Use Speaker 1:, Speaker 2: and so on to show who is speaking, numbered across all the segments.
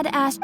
Speaker 1: had asked...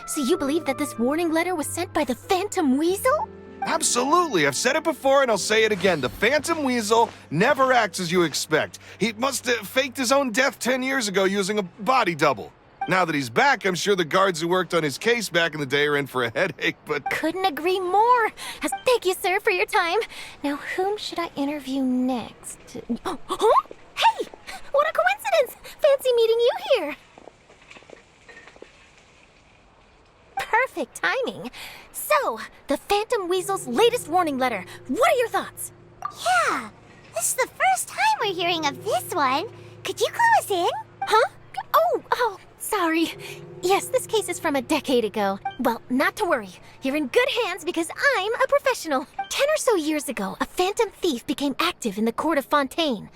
Speaker 1: So you believe that this warning letter was sent by the Phantom Weasel?
Speaker 2: Absolutely. I've said it before and I'll say it again. The Phantom Weasel never acts as you expect. He must have faked his own death 10 years ago using a body double. Now that he's back, I'm sure the guards who worked on his case back in the day are in for a headache, but...
Speaker 1: Couldn't agree more. Thank you, sir, for your time. Now, whom should I interview next? Oh, huh? Hey! What a coincidence! Fancy meeting you here. Perfect timing. So, the Phantom Weasel's latest warning letter. What are your thoughts?
Speaker 3: Yeah, this is the first time we're hearing of this one. Could you clue us in?
Speaker 1: Huh? Oh, sorry. Yes, this case is from a decade ago. Well, not to worry. You're in good hands because I'm a professional. 10 or so years ago, a phantom thief became active in the court of Fontaine.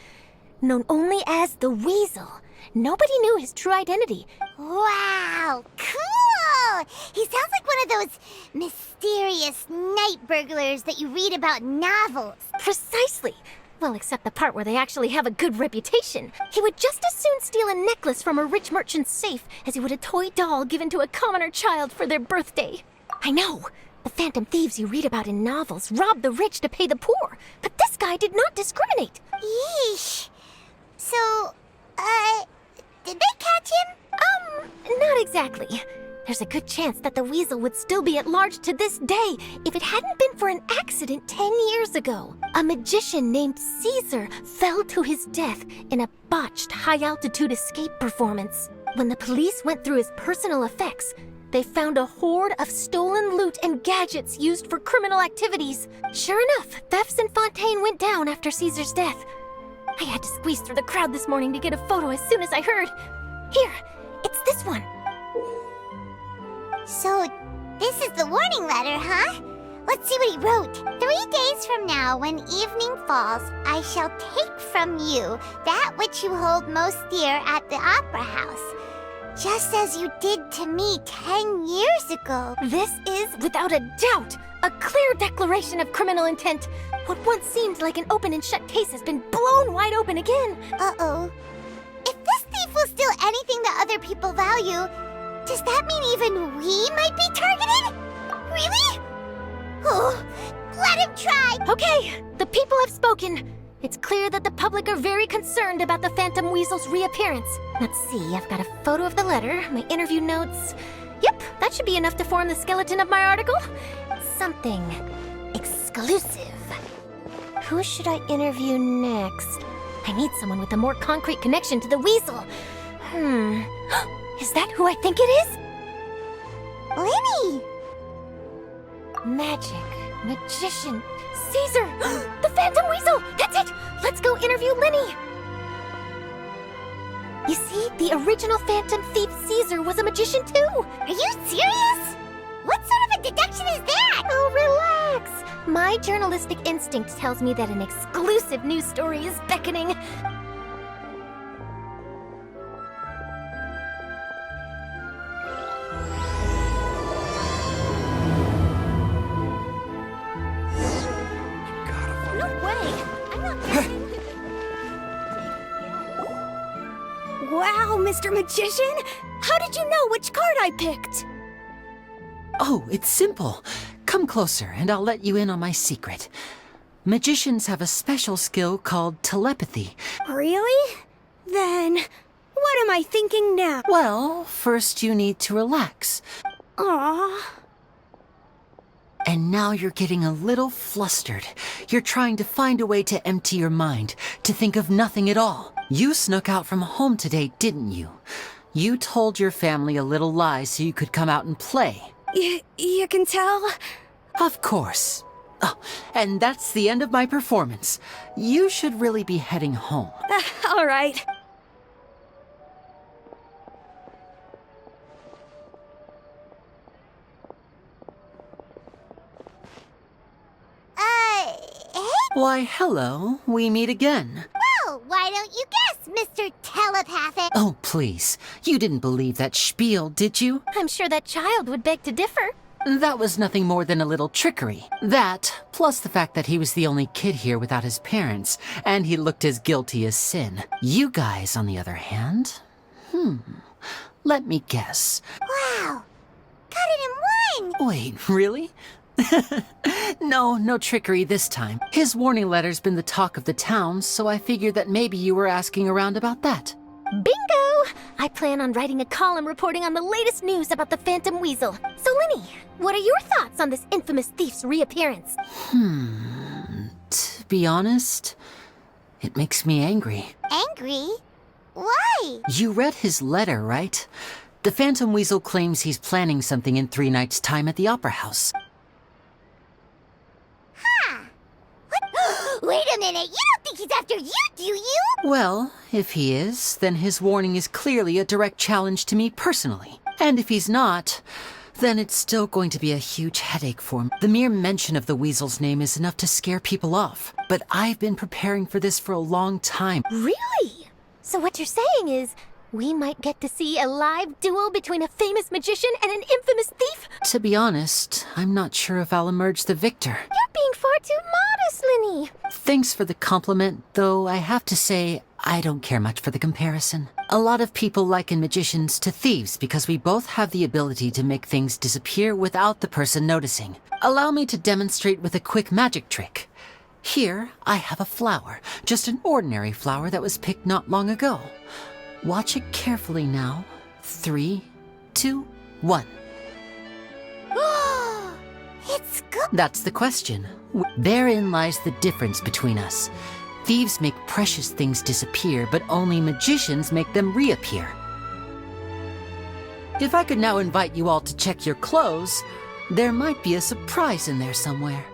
Speaker 1: Known only as the Weasel. Nobody knew his true identity.
Speaker 3: Wow, cool! He sounds like one of those mysterious night burglars that you read about in novels.
Speaker 1: Precisely. Well, except the part where they actually have a good reputation. He would just as soon steal a necklace from a rich merchant's safe as he would a toy doll given to a commoner child for their birthday. I know. The phantom thieves you read about in novels rob the rich to pay the poor. But this guy did not discriminate.
Speaker 3: Yeesh. So, did they catch him?
Speaker 1: Not exactly. There's a good chance that the Weasel would still be at large to this day if it hadn't been for an accident 10 years ago. A magician named Caesar fell to his death in a botched high-altitude escape performance. When the police went through his personal effects, they found a hoard of stolen loot and gadgets used for criminal activities. Sure enough, thefts in Fontaine went down after Caesar's death. I had to squeeze through the crowd this morning to get a photo as soon as I heard. Here, it's this one.
Speaker 3: So, this is the warning letter, huh? Let's see what he wrote. 3 days from now, when evening falls, I shall take from you that which you hold most dear at the Opera House, just as you did to me 10 years ago.
Speaker 1: This is, without a doubt, a clear declaration of criminal intent. What once seemed like an open and shut case has been blown wide open again.
Speaker 3: Uh-oh. If this thief will steal anything that other people value, does that mean even we might be targeted? Really? Oh, let him try!
Speaker 1: Okay, the people have spoken. It's clear that the public are very concerned about the Phantom Weasel's reappearance. Let's see, I've got a photo of the letter, my interview notes. Yep, that should be enough to form the skeleton of my article. Something exclusive. Who should I interview next? I need someone with a more concrete connection to the Weasel. Is that who I think it is?
Speaker 3: Lyney!
Speaker 1: Magic, magician, Caesar! The Phantom Weasel! That's it! Let's go interview Lyney! You see, the original Phantom Thief Caesar was a magician too!
Speaker 3: Are you serious? What sort of a deduction is that?
Speaker 1: Oh, relax! My journalistic instinct tells me that an exclusive news story is beckoning. No way! I'm not kidding.
Speaker 4: Wow, Mr. Magician! How did you know which card I picked? Oh, it's simple. Come closer and I'll let you in on my secret. Magicians have a special skill called telepathy.
Speaker 5: Really? Then, what am I thinking now?
Speaker 4: Well, first you need to relax.
Speaker 5: Aww.
Speaker 4: And now you're getting a little flustered. You're trying to find a way to empty your mind, to think of nothing at all. You snuck out from home today, didn't you? You told your family a little lie so you could come out and play.
Speaker 5: You can tell?
Speaker 4: Of course. Oh, and that's the end of my performance. You should really be heading home.
Speaker 5: All right.
Speaker 3: Hey?
Speaker 4: Why, hello. We meet again.
Speaker 3: Well, why don't you guess, Mr. Telepathic?
Speaker 4: Oh, please. You didn't believe that spiel, did you?
Speaker 1: I'm sure that child would beg to differ.
Speaker 4: That was nothing more than a little trickery. That, plus the fact that he was the only kid here without his parents, and he looked as guilty as sin. You guys, on the other hand, let me guess.
Speaker 3: Wow, got it in one!
Speaker 4: Wait, really? No trickery this time. His warning letter's been the talk of the town, so I figured that maybe you were asking around about that.
Speaker 1: Bingo! I plan on writing a column reporting on the latest news about the Phantom Weasel. So, Linny, what are your thoughts on this infamous thief's reappearance?
Speaker 4: To be honest, it makes me angry.
Speaker 3: Angry? Why?
Speaker 4: You read his letter, right? The Phantom Weasel claims he's planning something in 3 nights' time at the Opera House.
Speaker 3: What? Wait a minute, you don't think he's after you, do you?
Speaker 4: Well, if he is, then his warning is clearly a direct challenge to me personally. And if he's not, then it's still going to be a huge headache for him. The mere mention of the Weasel's name is enough to scare people off. But I've been preparing for this for a long time.
Speaker 1: Really? So what you're saying is, we might get to see a live duel between a famous magician and an infamous thief?
Speaker 4: To be honest, I'm not sure if I'll emerge the victor.
Speaker 1: You're being far too modest, Linny.
Speaker 4: Thanks for the compliment, though I have to say, I don't care much for the comparison. A lot of people liken magicians to thieves because we both have the ability to make things disappear without the person noticing. Allow me to demonstrate with a quick magic trick. Here, I have a flower, just an ordinary flower that was picked not long ago. Watch it carefully now. 3, 2, 1.
Speaker 3: It's good.
Speaker 4: That's the question. Therein lies the difference between us. Thieves make precious things disappear, but only magicians make them reappear. If I could now invite you all to check your clothes, there might be a surprise in there somewhere.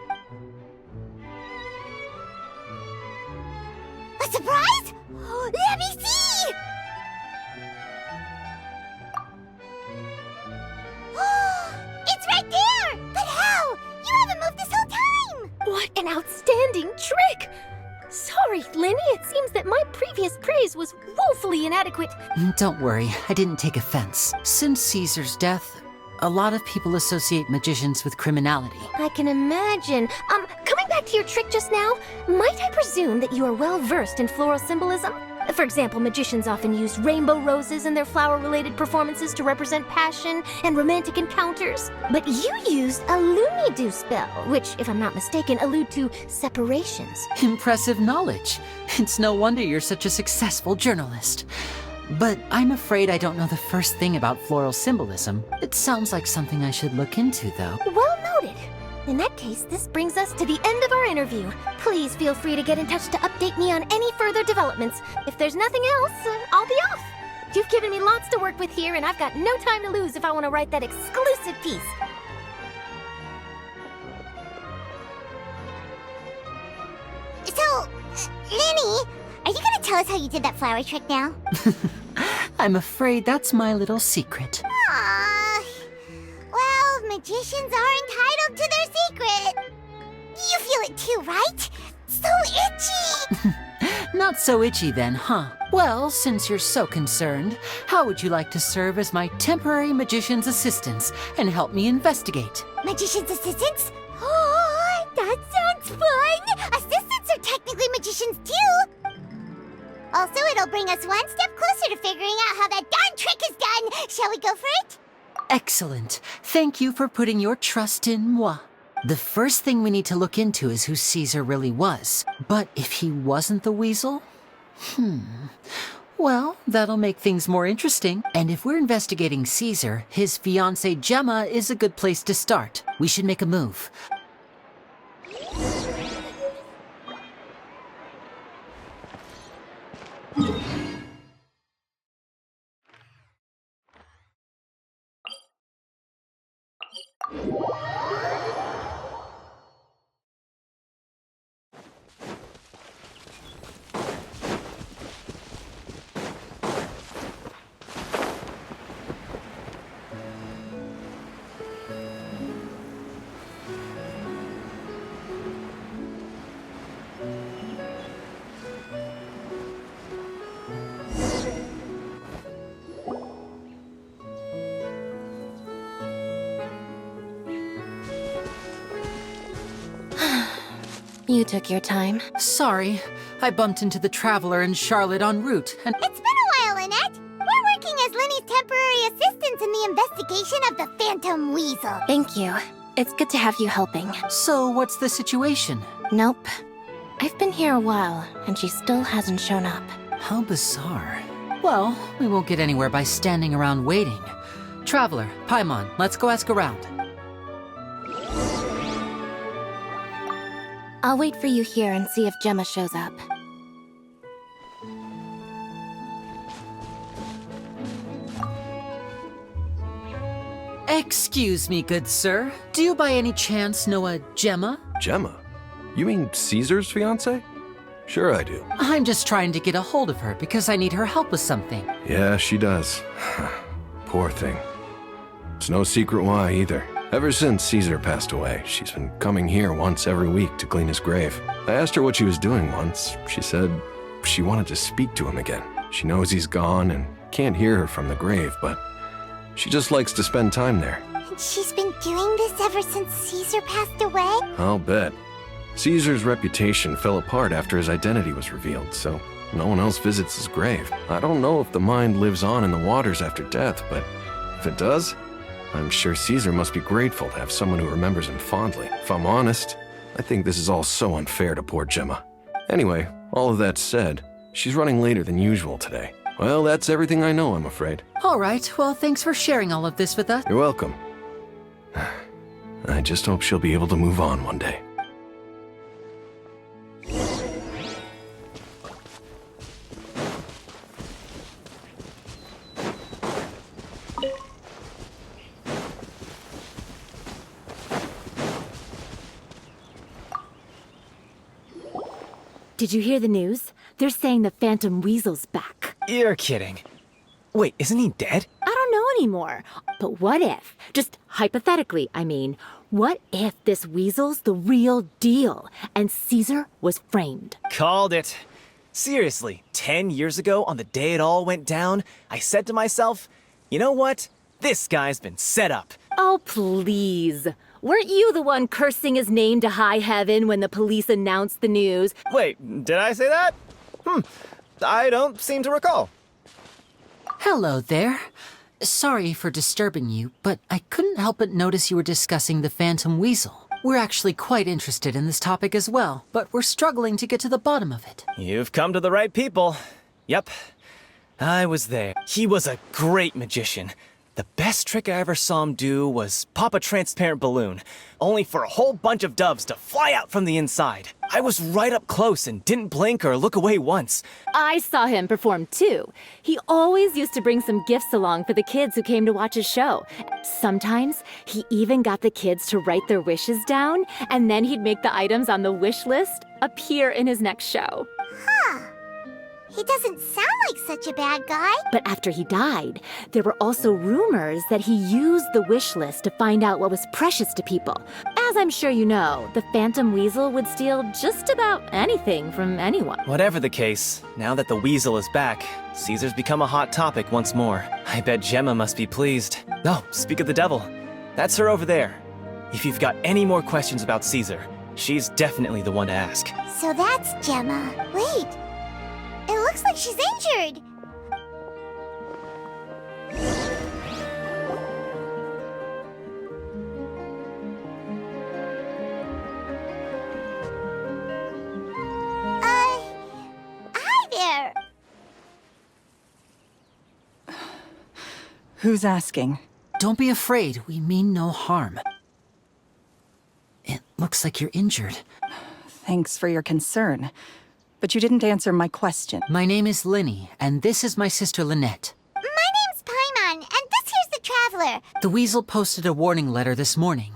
Speaker 3: A surprise? Let me see! It's right there! But how? You haven't moved this whole time!
Speaker 1: What an outstanding trick! Sorry, Linny, it seems that my previous praise was woefully inadequate.
Speaker 4: Don't worry, I didn't take offense. Since Caesar's death, a lot of people associate magicians with criminality.
Speaker 1: I can imagine. Coming back to your trick just now, might I presume that you are well versed in floral symbolism? For example, magicians often use rainbow roses in their flower-related performances to represent passion and romantic encounters. But you used a LYNEY'S spell, which, if I'm not mistaken, allude to separations.
Speaker 4: Impressive knowledge. It's no wonder you're such a successful journalist. But I'm afraid I don't know the first thing about floral symbolism. It sounds like something I should look into, though.
Speaker 1: Well noted. In that case, this brings us to the end of our interview. Please feel free to get in touch to update me on any further developments. If there's nothing else, I'll be off. You've given me lots to work with here, and I've got no time to lose if I want to write that exclusive piece.
Speaker 3: So, Linny, are you gonna tell us how you did that flower trick now?
Speaker 4: I'm afraid that's my little secret.
Speaker 3: Aww. Well, magicians are entitled to their secret. You feel it too, right? So itchy!
Speaker 4: Not so itchy then, huh? Well, since you're so concerned, how would you like to serve as my temporary magician's assistants and help me investigate?
Speaker 3: Magician's assistants? Oh, that sounds fun! Assistants are technically magicians too! Also, it'll bring us one step closer to figuring out how that darn trick is done. Shall we go for it?
Speaker 4: Excellent. Thank you for putting your trust in moi. The first thing we need to look into is who Caesar really was. But if he wasn't the weasel? Well, that'll make things more interesting. And if we're investigating Caesar, his fiancée Gemma is a good place to start. We should make a move.
Speaker 1: You took your time.
Speaker 4: Sorry, I bumped into the Traveler and Charlotte en route, and
Speaker 3: It's been a while, Lynette. We're working as Lenny's temporary assistants in the investigation of the Phantom Weasel.
Speaker 1: Thank you. It's good to have you helping.
Speaker 4: so what's the situation?
Speaker 1: Nope. I've been here a while, and she still hasn't shown up.
Speaker 4: How bizarre. Well, we won't get anywhere by standing around waiting. Traveler, Paimon, let's go ask around.
Speaker 1: I'll wait for you here and see if Gemma shows up.
Speaker 4: Excuse me, good sir. Do you by any chance know a Gemma?
Speaker 6: Gemma? You mean Caesar's fiancée? Sure I do.
Speaker 4: I'm just trying to get a hold of her because I need her help with something.
Speaker 6: Yeah, she does. Poor thing. It's no secret why either. Ever since Caesar passed away, she's been coming here once every week to clean his grave. I asked her what she was doing once. She said she wanted to speak to him again. She knows he's gone and can't hear her from the grave, but she just likes to spend time there.
Speaker 3: And she's been doing this ever since Caesar passed away?
Speaker 6: I'll bet. Caesar's reputation fell apart after his identity was revealed, so no one else visits his grave. I don't know if the mind lives on in the waters after death, but if it does, I'm sure Caesar must be grateful to have someone who remembers him fondly. If I'm honest, I think this is all so unfair to poor Gemma. Anyway, all of that said, she's running later than usual today. Well, that's everything I know, I'm afraid.
Speaker 4: All right, well, thanks for sharing all of this with us.
Speaker 6: You're welcome. I just hope she'll be able to move on one day.
Speaker 7: Did you hear the news? They're saying the Phantom Weasel's back.
Speaker 8: You're kidding. Wait, isn't he dead?
Speaker 7: I don't know anymore. But what if, just hypothetically, I mean, what if this Weasel's the real deal and Caesar was framed?
Speaker 8: Called it. Seriously, 10 years ago, on the day it all went down, I said to myself, you know what? This guy's been set up.
Speaker 7: Oh, please. Weren't you the one cursing his name to high heaven when the police announced the news?
Speaker 8: Wait, did I say that? I don't seem to recall.
Speaker 4: Hello there. Sorry for disturbing you, but I couldn't help but notice you were discussing the Phantom Weasel. We're actually quite interested in this topic as well, but we're struggling to get to the bottom of it.
Speaker 8: You've come to the right people. Yep, I was there. He was a great magician. The best trick I ever saw him do was pop a transparent balloon, only for a whole bunch of doves to fly out from the inside. I was right up close and didn't blink or look away once.
Speaker 7: I saw him perform too. He always used to bring some gifts along for the kids who came to watch his show. Sometimes he even got the kids to write their wishes down, and then he'd make the items on the wish list appear in his next show.
Speaker 3: He doesn't sound like such a bad guy.
Speaker 7: But after he died, there were also rumors that he used the wish list to find out what was precious to people. As I'm sure you know, the Phantom Weasel would steal just about anything from anyone.
Speaker 8: Whatever the case, now that the Weasel is back, Caesar's become a hot topic once more. I bet Gemma must be pleased. Oh, speak of the devil. That's her over there. If you've got any more questions about Caesar, she's definitely the one to ask.
Speaker 3: So that's Gemma. Wait. It looks like she's injured.
Speaker 9: Who's asking?
Speaker 4: Don't be afraid, we mean no harm. It looks like you're injured.
Speaker 9: Thanks for your concern. But you didn't answer my question.
Speaker 4: My name is Lyney, and this is my sister Lynette.
Speaker 3: My name's Paimon, and this here's the Traveler.
Speaker 4: The Weasel posted a warning letter this morning.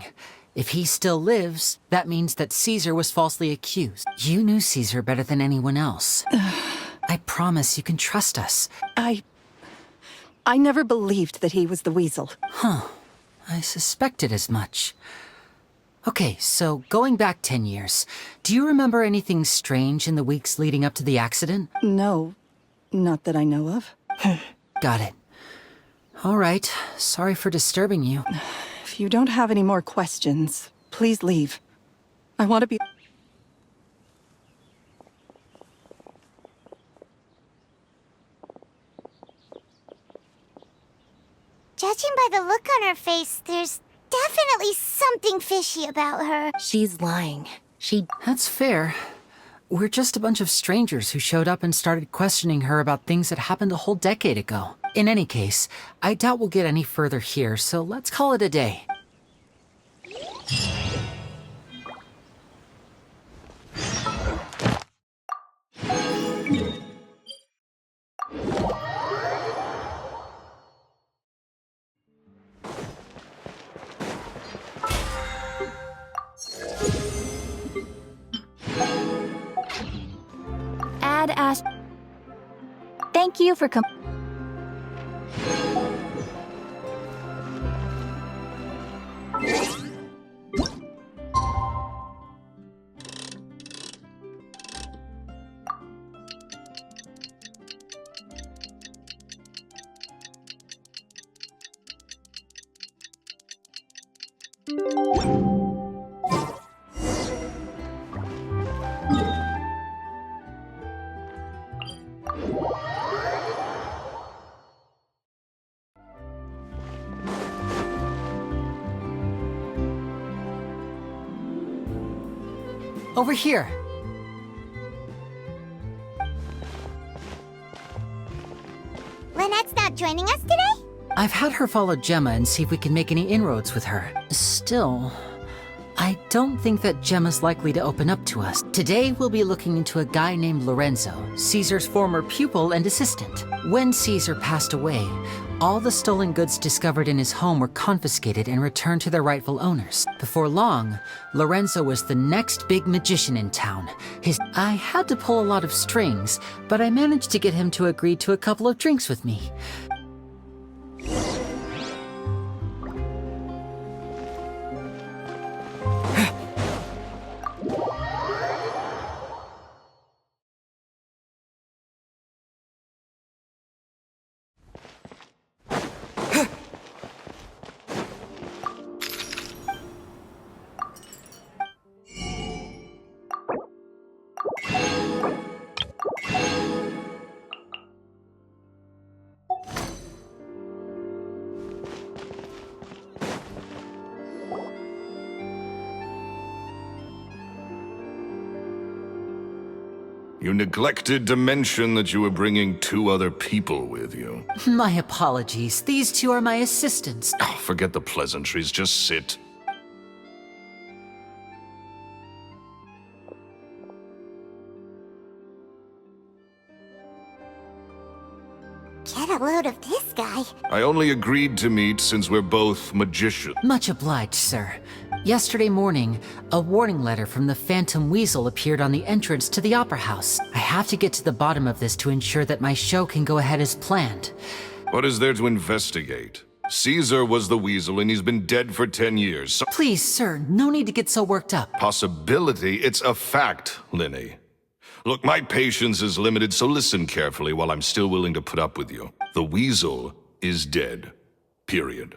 Speaker 4: If he still lives, that means that Caesar was falsely accused. You knew Caesar better than anyone else. I promise you can trust us.
Speaker 9: I never believed that he was the Weasel.
Speaker 4: I suspected as much. Okay, so going back 10 years, do you remember anything strange in the weeks leading up to the accident?
Speaker 9: No, not that I know of.
Speaker 4: Got it. All right, sorry for disturbing you.
Speaker 9: If you don't have any more questions, please leave. I want to be...
Speaker 3: Judging by the look on her face, there's definitely something fishy about her.
Speaker 1: She's lying.
Speaker 4: That's fair. We're just a bunch of strangers who showed up and started questioning her about things that happened a whole decade ago. In any case, I doubt we'll get any further here, so let's call it a day.
Speaker 5: Thank you for
Speaker 4: Over here.
Speaker 3: Lynette's not joining us today?
Speaker 4: I've had her follow Gemma and see if we can make any inroads with her. Still, I don't think that Gemma's likely to open up to us. Today, we'll be looking into a guy named Lorenzo, Caesar's former pupil and assistant. When Caesar passed away, all the stolen goods discovered in his home were confiscated and returned to their rightful owners. Before long, Lorenzo was the next big magician in town. I had to pull a lot of strings, but I managed to get him to agree to a couple of drinks with me.
Speaker 2: You neglected to mention that you were bringing 2 other people with you.
Speaker 4: My apologies. These 2 are my assistants.
Speaker 2: Oh, forget the pleasantries, just sit.
Speaker 3: Get a load of this guy.
Speaker 2: I only agreed to meet since we're both magicians.
Speaker 4: Much obliged, sir. Yesterday morning, a warning letter from the Phantom Weasel appeared on the entrance to the Opera House. I have to get to the bottom of this to ensure that my show can go ahead as planned.
Speaker 2: What is there to investigate? Caesar was the Weasel and he's been dead for 10 years. So
Speaker 4: Please, sir, no need to get so worked up.
Speaker 2: possibility, it's a fact, Lyney. Look, my patience is limited, so listen carefully while I'm still willing to put up with you. The Weasel is dead. Period.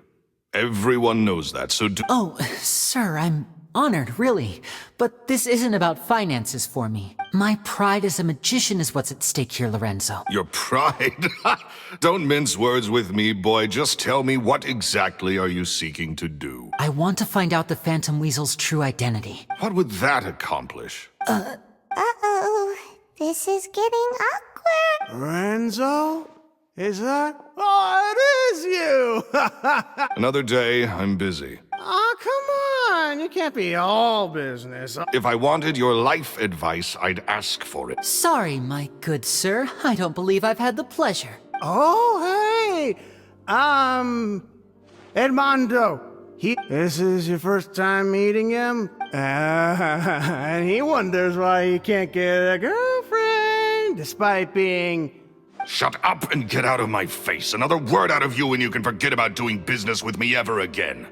Speaker 2: Everyone knows that, so do—
Speaker 4: Oh, sir, I'm honored, really. But this isn't about finances for me. My pride as a magician is what's at stake here, Lorenzo.
Speaker 2: Your pride? Don't mince words with me, boy. Just tell me, what exactly are you seeking to do?
Speaker 4: I want to find out the Phantom Weasel's true identity.
Speaker 2: What would that accomplish?
Speaker 3: Uh-oh. This is getting awkward.
Speaker 10: Lorenzo? Is that? Oh, it is you!
Speaker 2: Another day, I'm busy.
Speaker 10: Oh, come on. You can't be all business.
Speaker 2: If I wanted your life advice, I'd ask for it.
Speaker 4: Sorry, my good sir. I don't believe I've had the pleasure.
Speaker 10: Oh, hey! Edmondo. This is your first time meeting him? And he wonders why he can't get a girlfriend, despite being...
Speaker 2: Shut up and get out of my face. Another word out of you and you can forget about doing business with me ever again.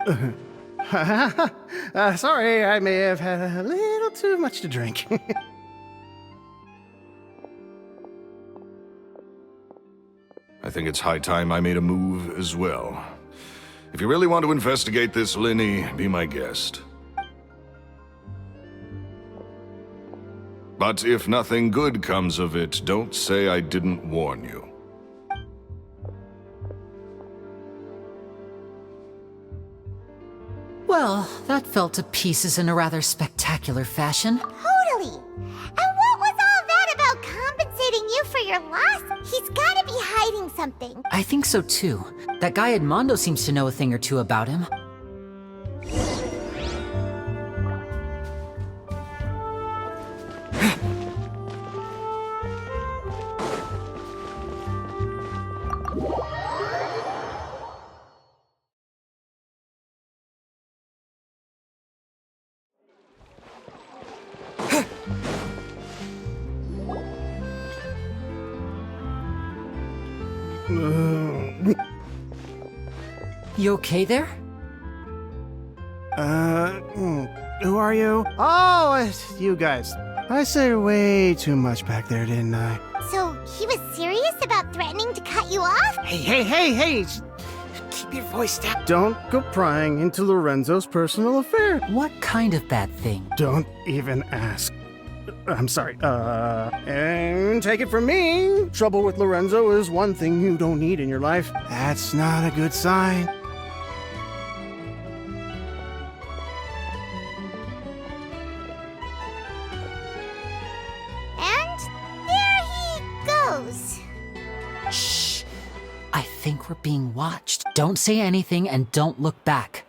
Speaker 10: Sorry, I may have had a little too much to drink.
Speaker 2: I think it's high time I made a move as well. If you really want to investigate this, Linny, be my guest. But if nothing good comes of it, don't say I didn't warn you.
Speaker 4: Well, that fell to pieces in a rather spectacular fashion.
Speaker 3: Totally. And what was all that about compensating you for your loss? He's gotta be hiding something.
Speaker 4: I think so too. That guy Edmondo seems to know a thing or two about him. You okay there?
Speaker 10: Who are you? Oh, it's you guys. I said way too much back there, didn't I?
Speaker 3: So he was serious about threatening to cut you off?
Speaker 10: Hey! Keep your voice down. Don't go prying into Lorenzo's personal affair.
Speaker 4: What kind of bad thing?
Speaker 10: Don't even ask. I'm sorry. And take it from me. Trouble with Lorenzo is one thing you don't need in your life. That's not a good sign.
Speaker 3: And there he goes.
Speaker 4: Shh! I think we're being watched. Don't say anything and don't look back.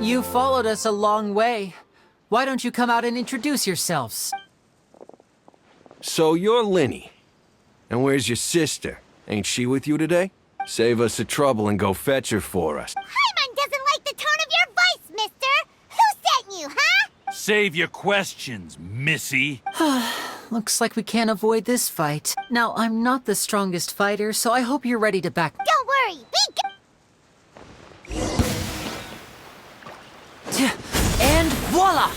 Speaker 4: You followed us a long way. Why don't you come out and introduce yourselves?
Speaker 6: So you're Linny. And where's your sister? Ain't she with you today? Save us the trouble and go fetch her for us.
Speaker 3: Paimon doesn't like the tone of your voice, mister. Who sent you, huh?
Speaker 11: Save your questions, missy.
Speaker 4: Looks like we can't avoid this fight. Now, I'm not the strongest fighter, so I hope you're ready to back...
Speaker 3: Don't worry, be good.
Speaker 4: And voila!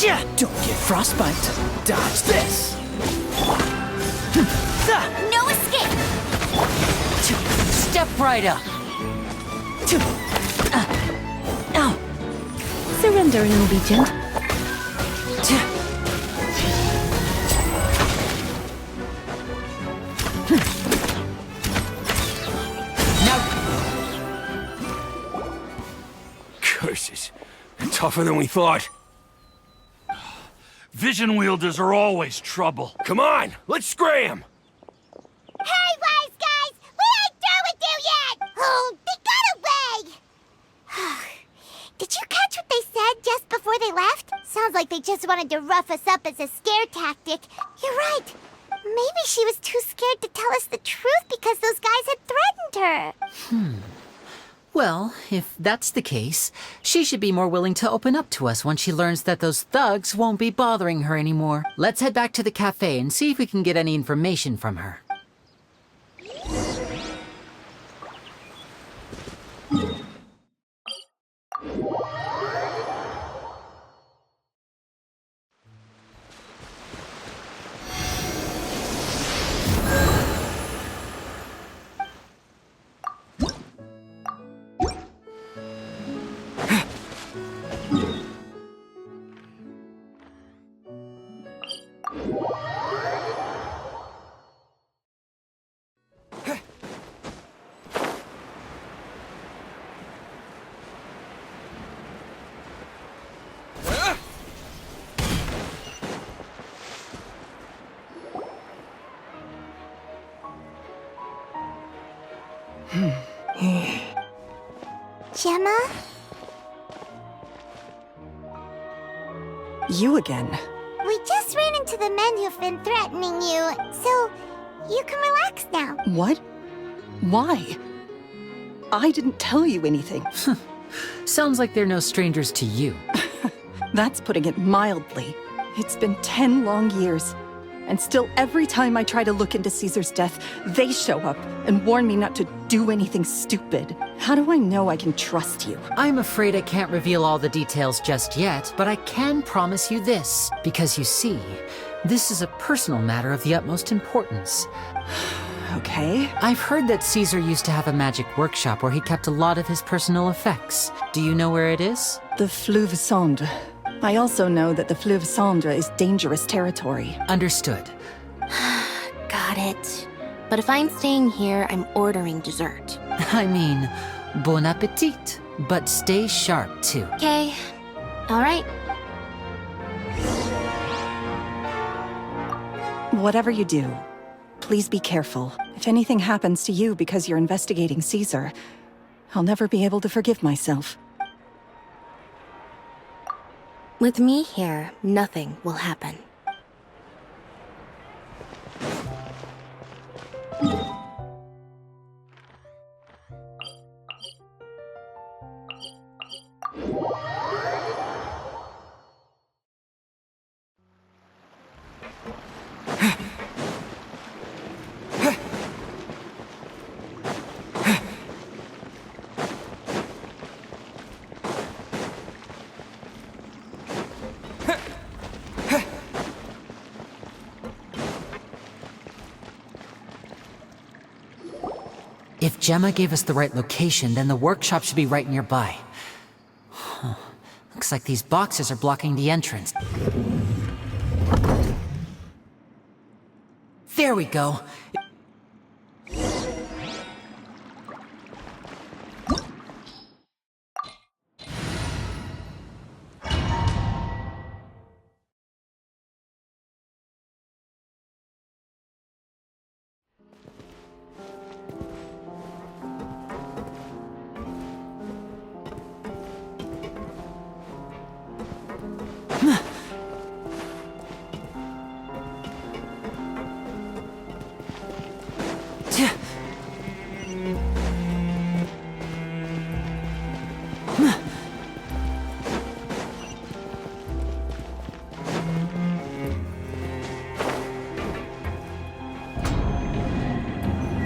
Speaker 4: Don't get frostbite. Dodge this.
Speaker 3: No escape!
Speaker 4: Step right up. Ow.
Speaker 7: Surrender and obedient.
Speaker 6: Curses. Tougher than we thought.
Speaker 11: Vision wielders are always trouble.
Speaker 6: Come on, let's scram!
Speaker 3: Hurry, wise guys! We ain't through with you yet! Oh, they got away! Did you catch what they said just before they left? Sounds like they just wanted to rough us up as a scare tactic. You're right. Maybe she was too scared to tell us the truth because those guys had threatened her.
Speaker 4: Well, if that's the case, she should be more willing to open up to us once she learns that those thugs won't be bothering her anymore. Let's head back to the cafe and see if we can get any information from her.
Speaker 3: Gemma?
Speaker 9: You again.
Speaker 3: We just ran into the men who've been threatening you, so you can relax now.
Speaker 9: What? Why? I didn't tell you anything.
Speaker 4: Sounds like they're no strangers to you.
Speaker 9: That's putting it mildly. It's been 10 long years. And still, every time I try to look into Caesar's death, they show up and warn me not to do anything stupid. How do I know I can trust you?
Speaker 4: I'm afraid I can't reveal all the details just yet, but I can promise you this. Because you see, this is a personal matter of the utmost importance.
Speaker 9: Okay.
Speaker 4: I've heard that Caesar used to have a magic workshop where he kept a lot of his personal effects. Do you know where it is?
Speaker 9: The Fleuve Cendre. I also know that the Fleuve Cendre is dangerous territory.
Speaker 4: Understood.
Speaker 1: Got it. But if I'm staying here, I'm ordering dessert.
Speaker 4: I mean, bon appetit. But stay sharp, too.
Speaker 1: Okay. All right.
Speaker 9: Whatever you do, please be careful. If anything happens to you because you're investigating Caesar, I'll never be able to forgive myself.
Speaker 1: With me here, nothing will happen.
Speaker 4: If Gemma gave us the right location, then the workshop should be right nearby. Huh. Looks like these boxes are blocking the entrance. There we go.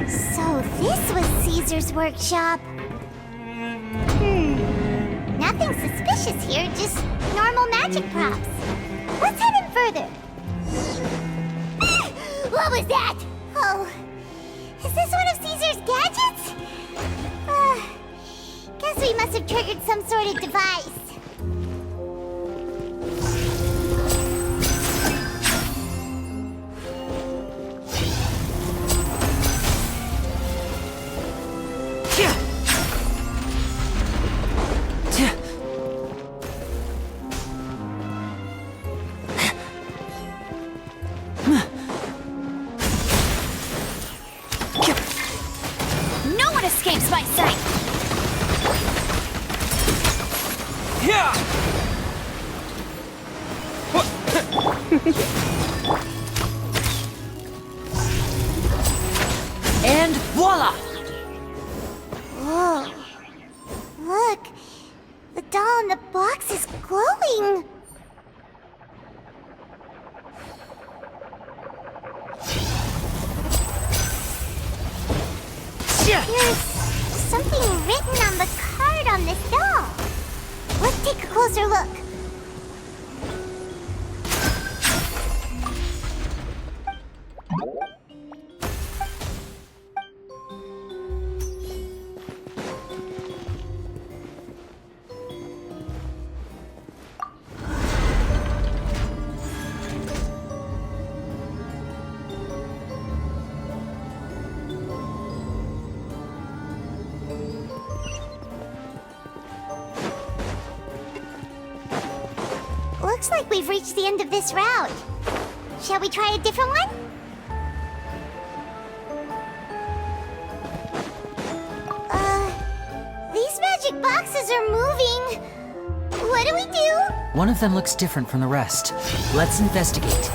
Speaker 3: So this was Caesar's workshop. Nothing suspicious here, just normal magic props. Let's head in further. What was that? Oh, is this one of Caesar's gadgets? Guess we must have triggered some sort of device.
Speaker 1: No one escapes my sight!
Speaker 4: And voila!
Speaker 3: Whoa. Look, the doll in the box is glowing. There's something written on the card on this doll. Let's take a closer look. Looks like we've reached the end of this route. Shall we try a different one? These magic boxes are moving. What do we do?
Speaker 4: One of them looks different from the rest. Let's investigate.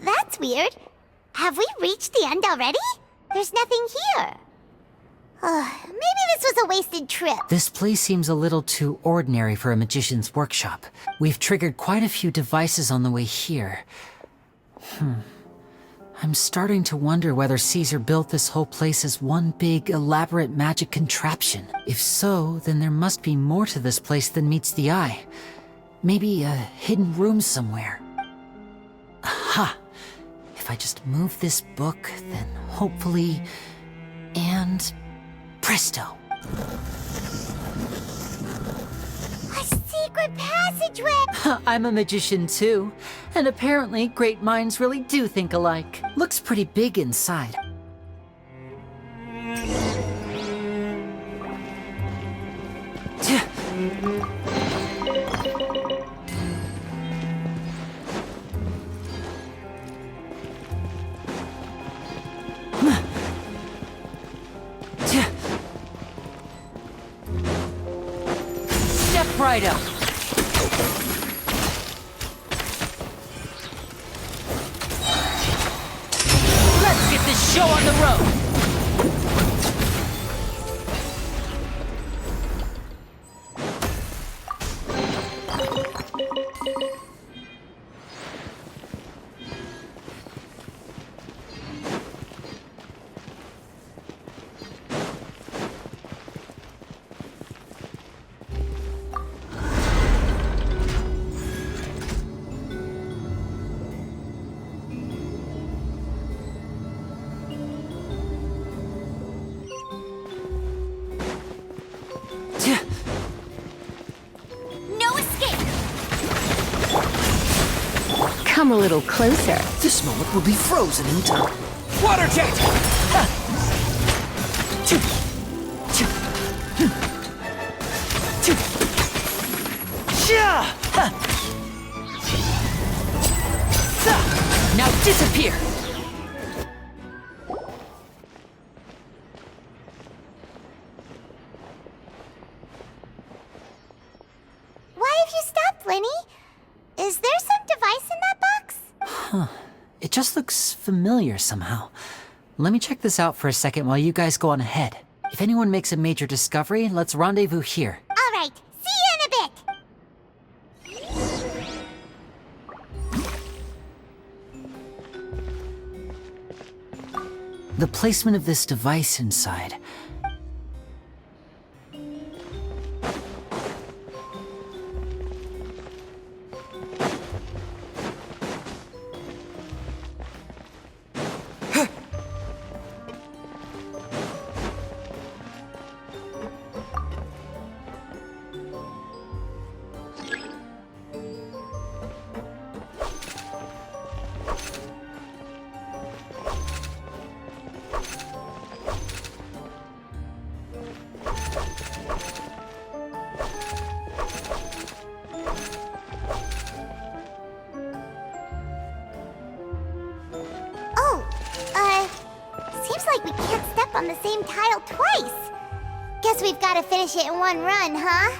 Speaker 3: That's weird. Have we reached the end already? There's nothing here. Maybe this was a wasted trip.
Speaker 4: This place seems a little too ordinary for a magician's workshop. We've triggered quite a few devices on the way here. I'm starting to wonder whether Caesar built this whole place as one big, elaborate magic contraption. If so, then there must be more to this place than meets the eye. Maybe a hidden room somewhere. Aha! If I just move this book, then hopefully... And... presto!
Speaker 3: A secret passageway!
Speaker 4: I'm a magician too, and apparently great minds really do think alike. Looks pretty big inside. Step right up. Let's get this show on the road.
Speaker 5: come a little closer.
Speaker 4: This moment will be frozen in time.
Speaker 8: Water jet! Ha! Choo! Choo! Choo! Sha! Ha! Sa!
Speaker 4: Now disappear!
Speaker 3: Why have you stopped, Lenny? Is there some device in that box?
Speaker 4: It just looks familiar somehow. Let me check this out for a second while you guys go on ahead. If anyone makes a major discovery, let's rendezvous here.
Speaker 3: All right, see you in a bit.
Speaker 4: The placement of this device inside.
Speaker 3: Seems like we can't step on the same tile twice. Guess we've got to finish it in one run, huh?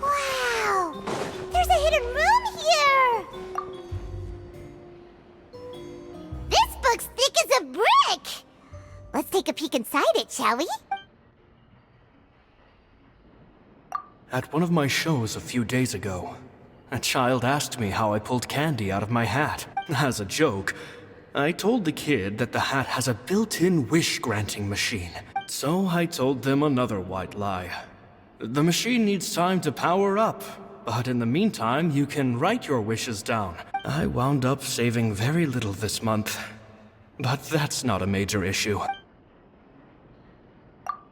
Speaker 3: Wow! There's a hidden room here! This book's thick as a brick! Let's take a peek inside it, shall we?
Speaker 11: At one of my shows a few days ago, a child asked me how I pulled candy out of my hat. As a joke, I told the kid that the hat has a built-in wish-granting machine. So I told them another white lie. The machine needs time to power up, but in the meantime, you can write your wishes down. I wound up saving very little this month, but that's not a major issue.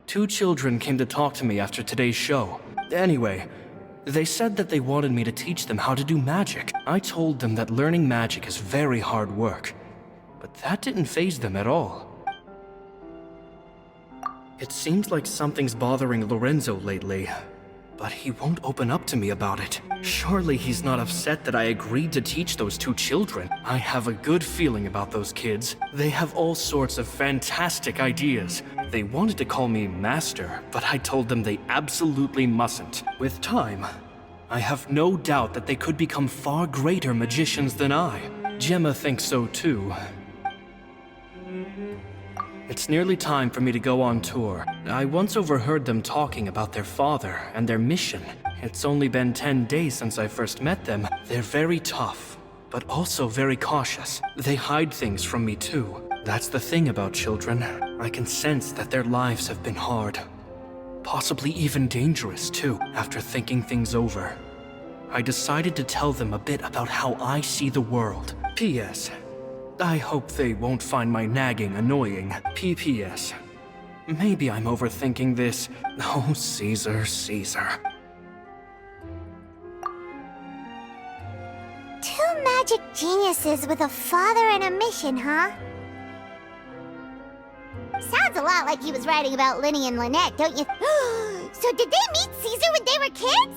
Speaker 11: 2 children came to talk to me after today's show. Anyway, they said that they wanted me to teach them how to do magic. I told them that learning magic is very hard work, but that didn't faze them at all. It seems like something's bothering Lorenzo lately, but he won't open up to me about it. Surely he's not upset that I agreed to teach those 2 children. I have a good feeling about those kids. They have all sorts of fantastic ideas. They wanted to call me Master, but I told them they absolutely mustn't. With time, I have no doubt that they could become far greater magicians than I. Gemma thinks so too. It's nearly time for me to go on tour. I once overheard them talking about their father and their mission. It's only been 10 days since I first met them. They're very tough, but also very cautious. They hide things from me too. That's the thing about children. I can sense that their lives have been hard. Possibly even dangerous too, after thinking things over. I decided to tell them a bit about how I see the world. P.S. I hope they won't find my nagging annoying. P.P.S. Maybe I'm overthinking this. Oh, Caesar, Caesar.
Speaker 3: 2 magic geniuses with a father and a mission, huh? Sounds a lot like he was writing about Lyney and Lynette, don't you? So did they meet Caesar when they were kids?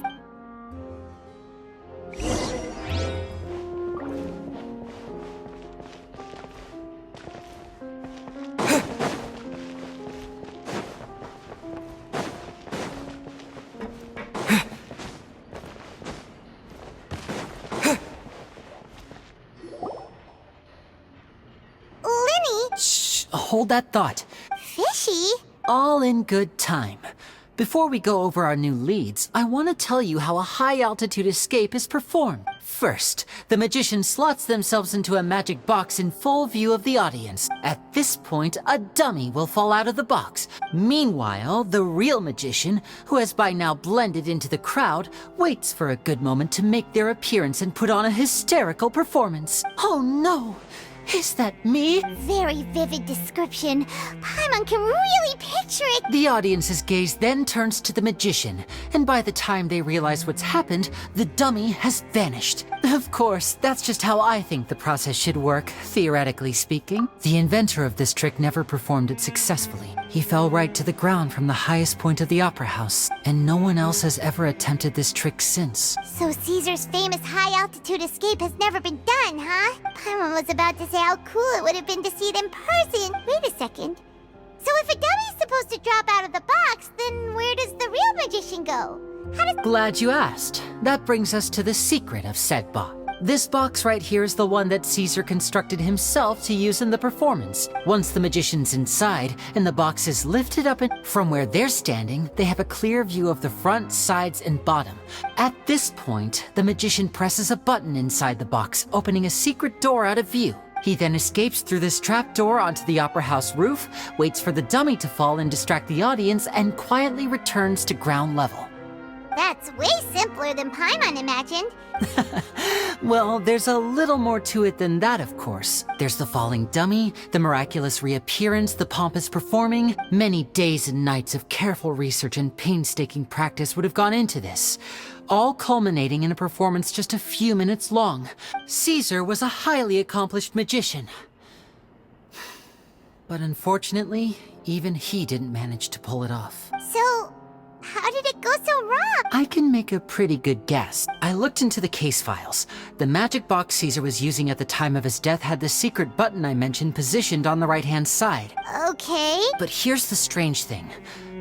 Speaker 4: Hold that thought.
Speaker 3: Fishy?
Speaker 4: All in good time. Before we go over our new leads, I want to tell you how a high-altitude escape is performed. First, the magician slots themselves into a magic box in full view of the audience. At this point, a dummy will fall out of the box. Meanwhile, the real magician, who has by now blended into the crowd, waits for a good moment to make their appearance and put on a hysterical performance. Oh no! Is that me?
Speaker 3: Very vivid description. Paimon can really picture it.
Speaker 4: The audience's gaze then turns to the magician, and by the time they realize what's happened, the dummy has vanished. Of course, that's just how I think the process should work, theoretically speaking. The inventor of this trick never performed it successfully. He fell right to the ground from the highest point of the opera house, and no one else has ever attempted this trick since.
Speaker 3: So Caesar's famous high-altitude escape has never been done, huh? Paimon was about to say how cool it would have been to see it in person. Wait a second. So if a dummy's supposed
Speaker 4: Glad you asked. That brings us to the secret of said bot. This box right here is the one that Caesar constructed himself to use in the performance. Once the magician's inside and the box is lifted up and from where they're standing, they have a clear view of the front, sides, and bottom. At this point, the magician presses a button inside the box, opening a secret door out of view. He then escapes through this trap door onto the opera house roof, waits for the dummy to fall and distract the audience, and quietly returns to ground level.
Speaker 3: That's way simpler than Paimon imagined.
Speaker 4: Well, there's a little more to it than that, of course. There's the falling dummy, the miraculous reappearance, the pompous performing. Many days and nights of careful research and painstaking practice would have gone into this, all culminating in a performance just a few minutes long. Caesar was a highly accomplished magician. But unfortunately, even he didn't manage to pull it off.
Speaker 3: So, how did it go so wrong?
Speaker 4: I can make a pretty good guess. I looked into the case files. The magic box Caesar was using at the time of his death had the secret button I mentioned positioned on the right-hand side.
Speaker 3: Okay.
Speaker 4: But here's the strange thing.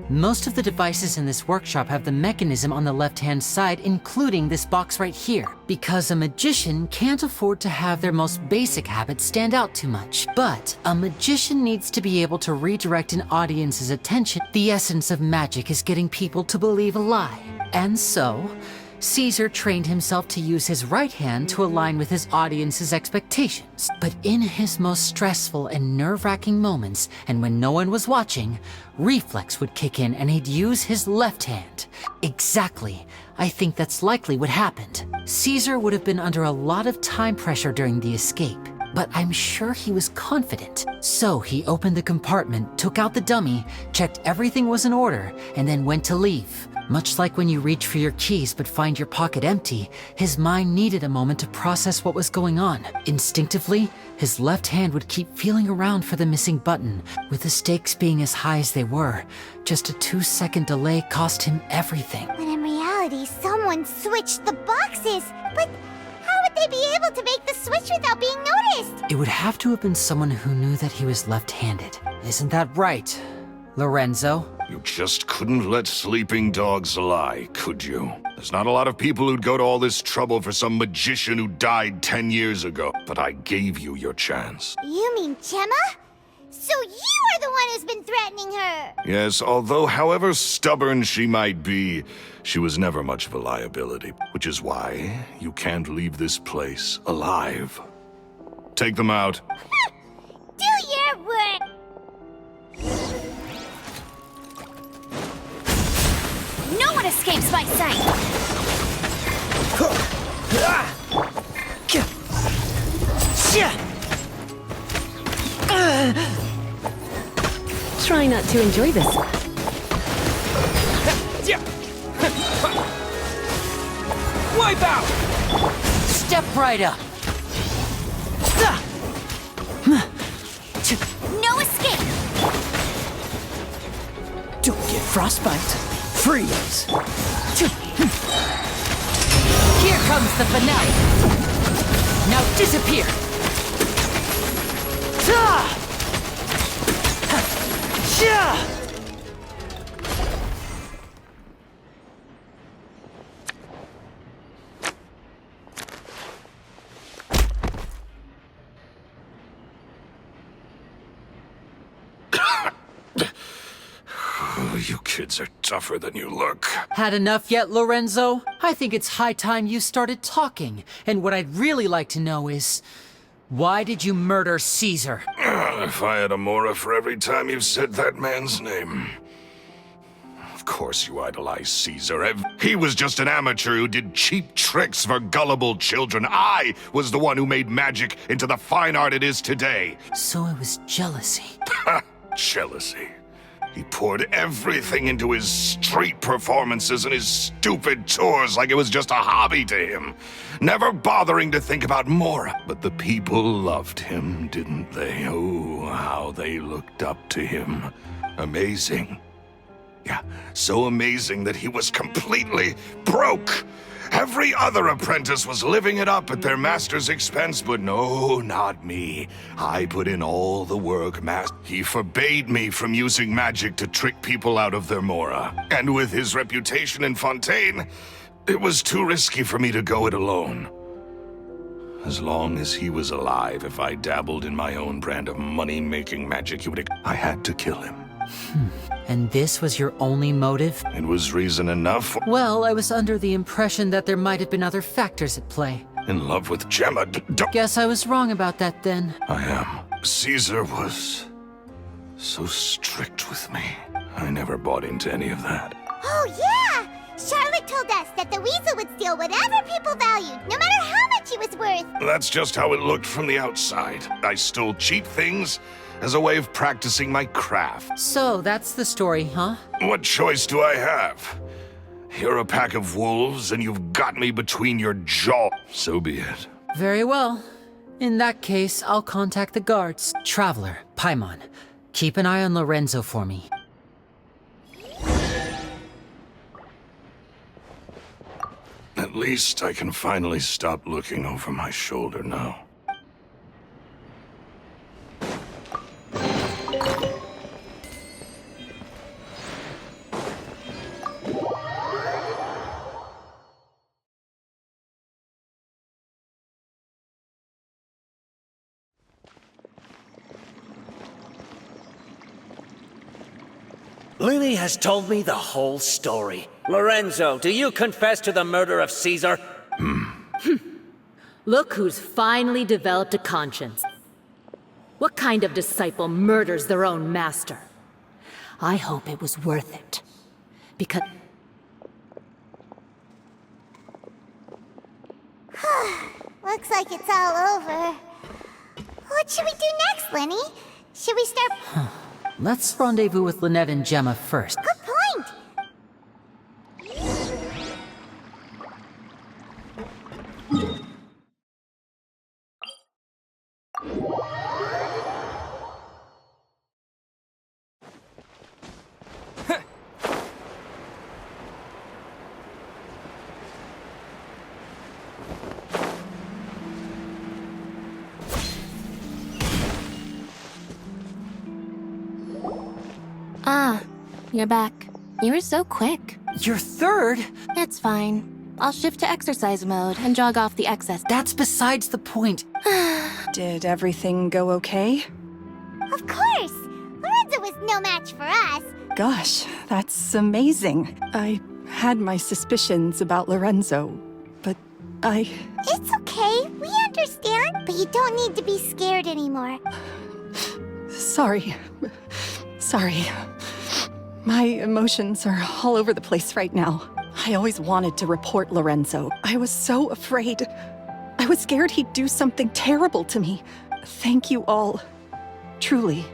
Speaker 4: Most of the devices in this workshop have the mechanism on the left-hand side, including this box right here, because a magician can't afford to have their most basic habits stand out too much. But a magician needs to be able to redirect an audience's attention. The essence of magic is getting people to believe a lie. And so, Caesar trained himself to use his right hand to align with his audience's expectations. But in his most stressful and nerve-wracking moments, and when no one was watching, reflex would kick in and he'd use his left hand. Exactly. I think that's likely what happened. Caesar would have been under a lot of time pressure during the escape, but I'm sure he was confident. So he opened the compartment, took out the dummy, checked everything was in order, and then went to leave. Much like when you reach for your keys but find your pocket empty, his mind needed a moment to process what was going on. Instinctively, his left hand would keep feeling around for the missing button. With the stakes being as high as they were, just a 2-second delay cost him everything.
Speaker 3: When in reality, someone switched the boxes. But how would they be able to make the switch without being noticed?
Speaker 4: It would have to have been someone who knew that he was left-handed. Isn't that right, Lorenzo?
Speaker 2: You just couldn't let sleeping dogs lie, could you? There's not a lot of people who'd go to all this trouble for some magician who died 10 years ago, but I gave you your chance.
Speaker 3: You mean Gemma? So you are the one who's been threatening her!
Speaker 2: Yes, although however stubborn she might be, she was never much of a liability, which is why you can't leave this place alive. Take them out.
Speaker 3: Do your work!
Speaker 1: No one escapes my sight!
Speaker 7: Try not to enjoy this.
Speaker 8: Wipe out!
Speaker 4: Step right up!
Speaker 1: No escape!
Speaker 4: Don't get frostbite. Freeze! Here comes the finale! Now disappear!
Speaker 2: You kids are tougher than you look.
Speaker 4: Had enough yet, Lorenzo? I think it's high time you started talking. And what I'd really like to know is, why did you murder Caesar?
Speaker 2: If I had a mora for every time you've said that man's name. Of course you idolize Caesar. He was just an amateur who did cheap tricks for gullible children. I was the one who made magic into the fine art it is today.
Speaker 4: So it was jealousy.
Speaker 2: Jealousy. He poured everything into his street performances and his stupid tours like it was just a hobby to him, never bothering to think about Mora. But the people loved him, didn't they? Oh, how they looked up to him. Amazing. Yeah, so amazing that he was completely broke. Every other apprentice was living it up at their master's expense, but no, not me. I put in all the work, He forbade me from using magic to trick people out of their mora. And with his reputation in Fontaine, it was too risky for me to go it alone. As long as he was alive, if I dabbled in my own brand of money-making magic, I had to kill him.
Speaker 4: And this was your only motive?
Speaker 2: It was reason enough.
Speaker 4: Well, I was under the impression that there might have been other factors at play.
Speaker 2: In love with Gemma,
Speaker 4: Guess I was wrong about that then.
Speaker 2: I am. Caesar was so strict with me. I never bought into any of that.
Speaker 3: Oh, yeah! Charlotte told us that the weasel would steal whatever people valued, no matter how much it was worth.
Speaker 2: That's just how it looked from the outside. I stole cheap things as a way of practicing my craft.
Speaker 4: So, that's the story, huh?
Speaker 2: What choice do I have? You're a pack of wolves, and you've got me between your jaws. So be it.
Speaker 4: Very well. In that case, I'll contact the guards. Traveler, Paimon, keep an eye on Lorenzo for me.
Speaker 2: At least I can finally stop looking over my shoulder now.
Speaker 12: Lyney has told me the whole story. Lorenzo, do you confess to the murder of Caesar?
Speaker 7: Look who's finally developed a conscience. What kind of disciple murders their own master? I hope it was worth it. Because...
Speaker 3: Looks like it's all over. What should we do next, Lyney? Should we start...
Speaker 4: Let's rendezvous with Lynette and Gemma first.
Speaker 3: Good point!
Speaker 1: Ah, you're back. You were so quick.
Speaker 4: You're third?
Speaker 1: It's fine. I'll shift to exercise mode and jog off the excess.
Speaker 4: That's besides the point.
Speaker 9: Did everything go okay?
Speaker 3: Of course! Lorenzo was no match for us.
Speaker 9: Gosh, that's amazing. I had my suspicions about Lorenzo, but
Speaker 3: It's okay, we understand. But you don't need to be scared anymore.
Speaker 9: Sorry. My emotions are all over the place right now. I always wanted to report Lorenzo. I was so afraid. I was scared he'd do something terrible to me. Thank you all. Truly.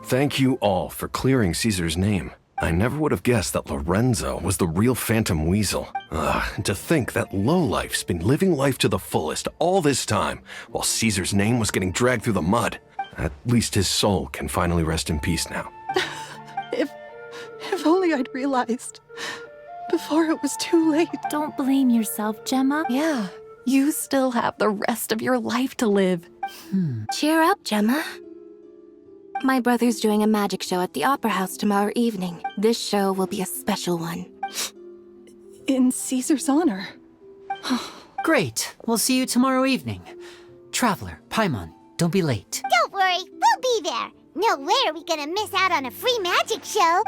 Speaker 6: Thank you all for clearing Caesar's name. I never would have guessed that Lorenzo was the real Phantom Weasel. And to think that lowlife's been living life to the fullest all this time, while Caesar's name was getting dragged through the mud. At least his soul can finally rest in peace now.
Speaker 9: If only I'd realized before it was too late.
Speaker 7: Don't blame yourself, Gemma.
Speaker 13: Yeah, you still have the rest of your life to live.
Speaker 1: Cheer up, Gemma. My brother's doing a magic show at the Opera House tomorrow evening. This show will be a special one.
Speaker 9: In Caesar's honor.
Speaker 4: Great. We'll see you tomorrow evening. Traveler, Paimon, don't be late.
Speaker 3: Don't worry, we'll be there. No way are we gonna miss out on a free magic show.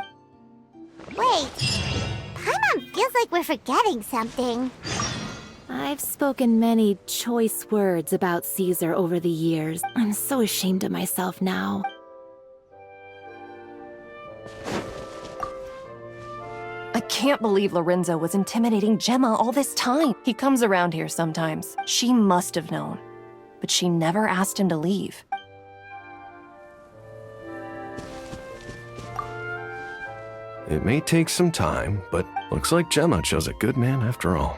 Speaker 3: Wait, Paimon feels like we're forgetting something.
Speaker 7: I've spoken many choice words about Caesar over the years. I'm so ashamed of myself now.
Speaker 13: I can't believe Lorenzo was intimidating Gemma all this time. He comes around here sometimes. She must have known. But she never asked him to leave.
Speaker 6: It may take some time, but looks like Gemma chose a good man after all.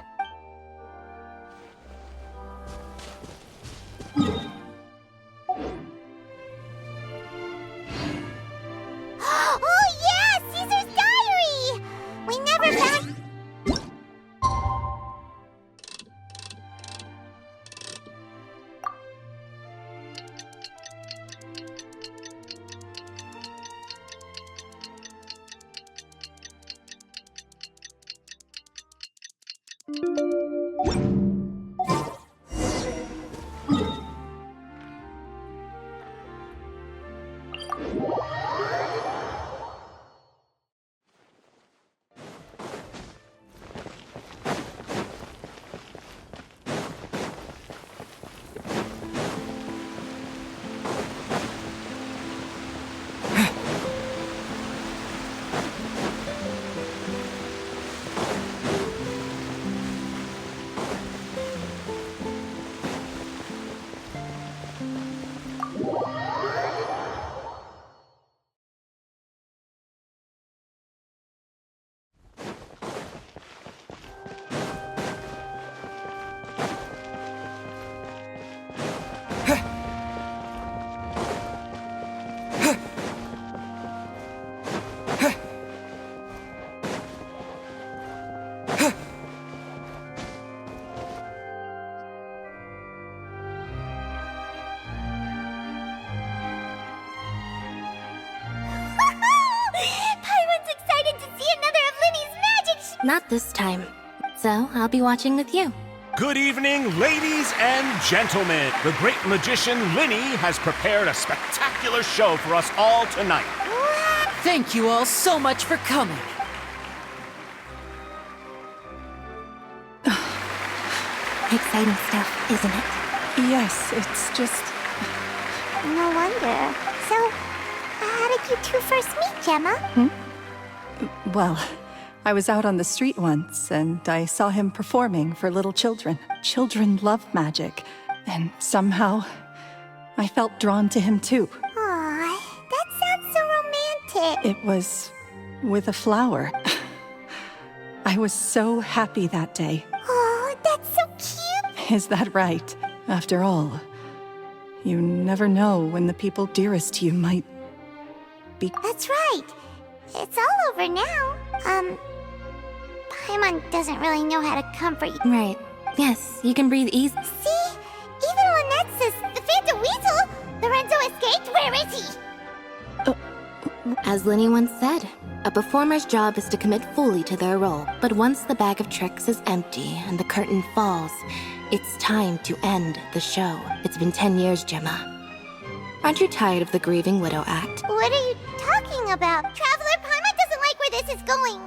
Speaker 1: Not this time. So I'll be watching with you.
Speaker 14: Good evening, ladies and gentlemen. The great magician Linny has prepared a spectacular show for us all tonight.
Speaker 4: Thank you all so much for coming.
Speaker 1: Exciting stuff, isn't it?
Speaker 9: Yes, it's just...
Speaker 3: No wonder. So, how did you two first meet, Gemma?
Speaker 9: Well, I was out on the street once, and I saw him performing for little children. Children love magic, and somehow I felt drawn to him too.
Speaker 3: Aw, that sounds so romantic.
Speaker 9: It was with a flower. I was so happy that day.
Speaker 3: Oh, that's so cute.
Speaker 9: Is that right? After all, you never know when the people dearest to you might be...
Speaker 3: That's right. It's all over now. Paimon doesn't really know how to comfort you.
Speaker 1: Right. Yes, you can breathe easy.
Speaker 3: See? Even Lynette says the Phantom Weasel! Lorenzo escaped? Where is he?
Speaker 1: As Linny once said, a performer's job is to commit fully to their role. But once the bag of tricks is empty and the curtain falls, it's time to end the show. It's been 10 years, Gemma. Aren't you tired of the grieving widow act?
Speaker 3: What are you talking about? Traveler, Paimon doesn't like where this is going.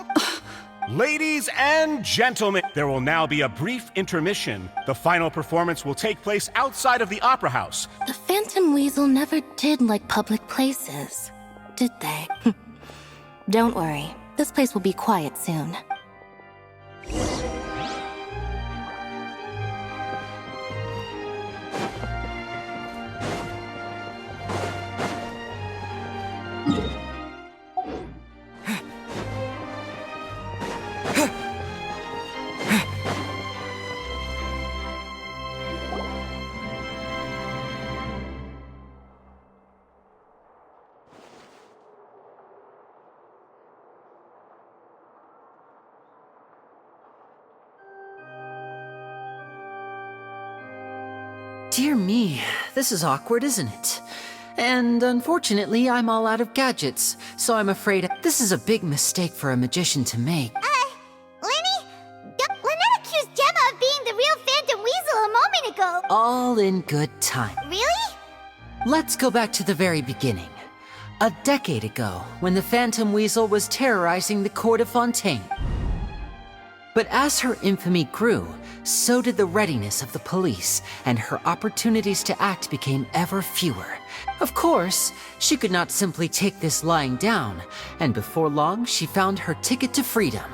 Speaker 14: Ladies and gentlemen, there will now be a brief intermission. The final performance will take place outside of the Opera House.
Speaker 1: The Phantom Weasel never did like public places, did they? Don't worry, this place will be quiet soon.
Speaker 4: Dear me, this is awkward, isn't it? And unfortunately, I'm all out of gadgets, so I'm afraid this is a big mistake for a magician to make.
Speaker 3: Linny? Lynette accused Gemma of being the real Phantom Weasel a moment ago.
Speaker 4: All in good time.
Speaker 3: Really?
Speaker 4: Let's go back to the very beginning. A decade ago, when the Phantom Weasel was terrorizing the court of Fontaine. But as her infamy grew, so did the readiness of the police, and her opportunities to act became ever fewer. Of course, she could not simply take this lying down, and before long, she found her ticket to freedom.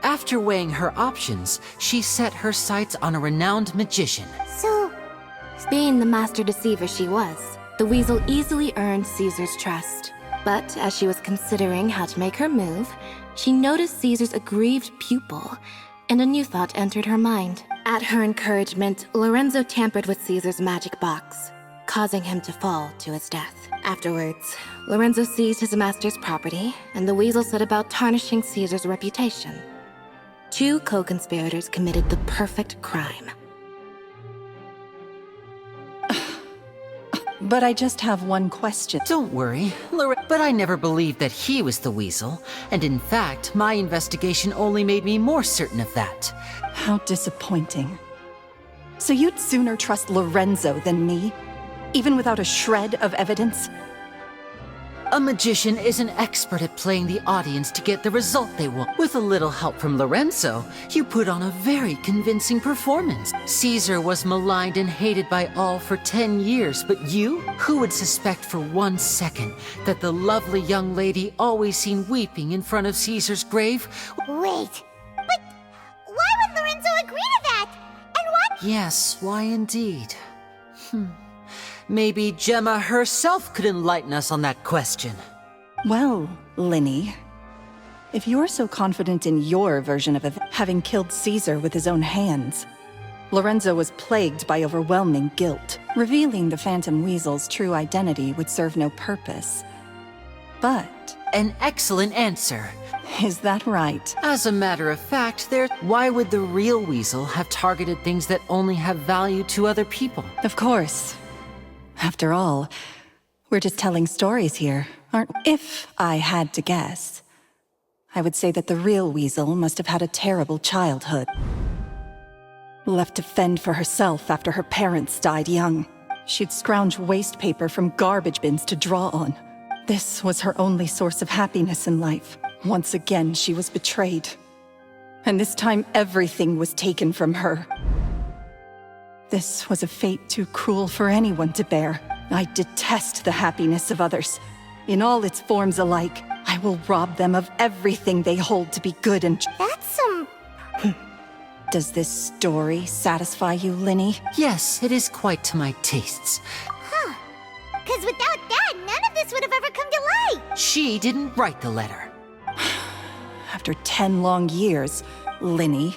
Speaker 4: After weighing her options, she set her sights on a renowned magician.
Speaker 3: So,
Speaker 1: being the master deceiver she was, the Weasel easily earned Caesar's trust. But as she was considering how to make her move, she noticed Caesar's aggrieved pupil, and a new thought entered her mind. At her encouragement, Lorenzo tampered with Caesar's magic box, causing him to fall to his death. Afterwards, Lorenzo seized his master's property, and the Weasel set about tarnishing Caesar's reputation. Two co-conspirators committed the perfect crime.
Speaker 9: But I just have one question.
Speaker 4: Don't worry, but I never believed that he was the Weasel, and in fact, my investigation only made me more certain of that.
Speaker 9: How disappointing. So you'd sooner trust Lorenzo than me? Even without a shred of evidence?
Speaker 4: A magician is an expert at playing the audience to get the result they want. With a little help from Lorenzo, you put on a very convincing performance. Caesar was maligned and hated by all for 10 years, but you? Who would suspect for 1 second that the lovely young lady always seen weeping in front of Caesar's grave?
Speaker 3: wait. But why would Lorenzo agree to that? And what?
Speaker 4: Yes, why indeed? Maybe Gemma herself could enlighten us on that question.
Speaker 9: Well, Linny, if you're so confident in your version of having killed Caesar with his own hands, Lorenzo was plagued by overwhelming guilt. Revealing the Phantom Weasel's true identity would serve no purpose. But...
Speaker 4: An excellent answer.
Speaker 9: Is that right?
Speaker 4: As a matter of fact, why would the real Weasel have targeted things that only have value to other people?
Speaker 9: Of course. After all, we're just telling stories here, aren't we? If I had to guess, I would say that the real Weasel must have had a terrible childhood. Left to fend for herself after her parents died young. She'd scrounge waste paper from garbage bins to draw on. This was her only source of happiness in life. Once again, she was betrayed. And this time, everything was taken from her. This was a fate too cruel for anyone to bear. I detest the happiness of others. In all its forms alike, I will rob them of everything they hold to be good and...
Speaker 3: That's some...
Speaker 9: Does this story satisfy you, Lyney?
Speaker 4: Yes, it is quite to my tastes.
Speaker 3: Huh. Because without that, none of this would have ever come to light.
Speaker 4: She didn't write the letter.
Speaker 9: After 10 long years, Lyney.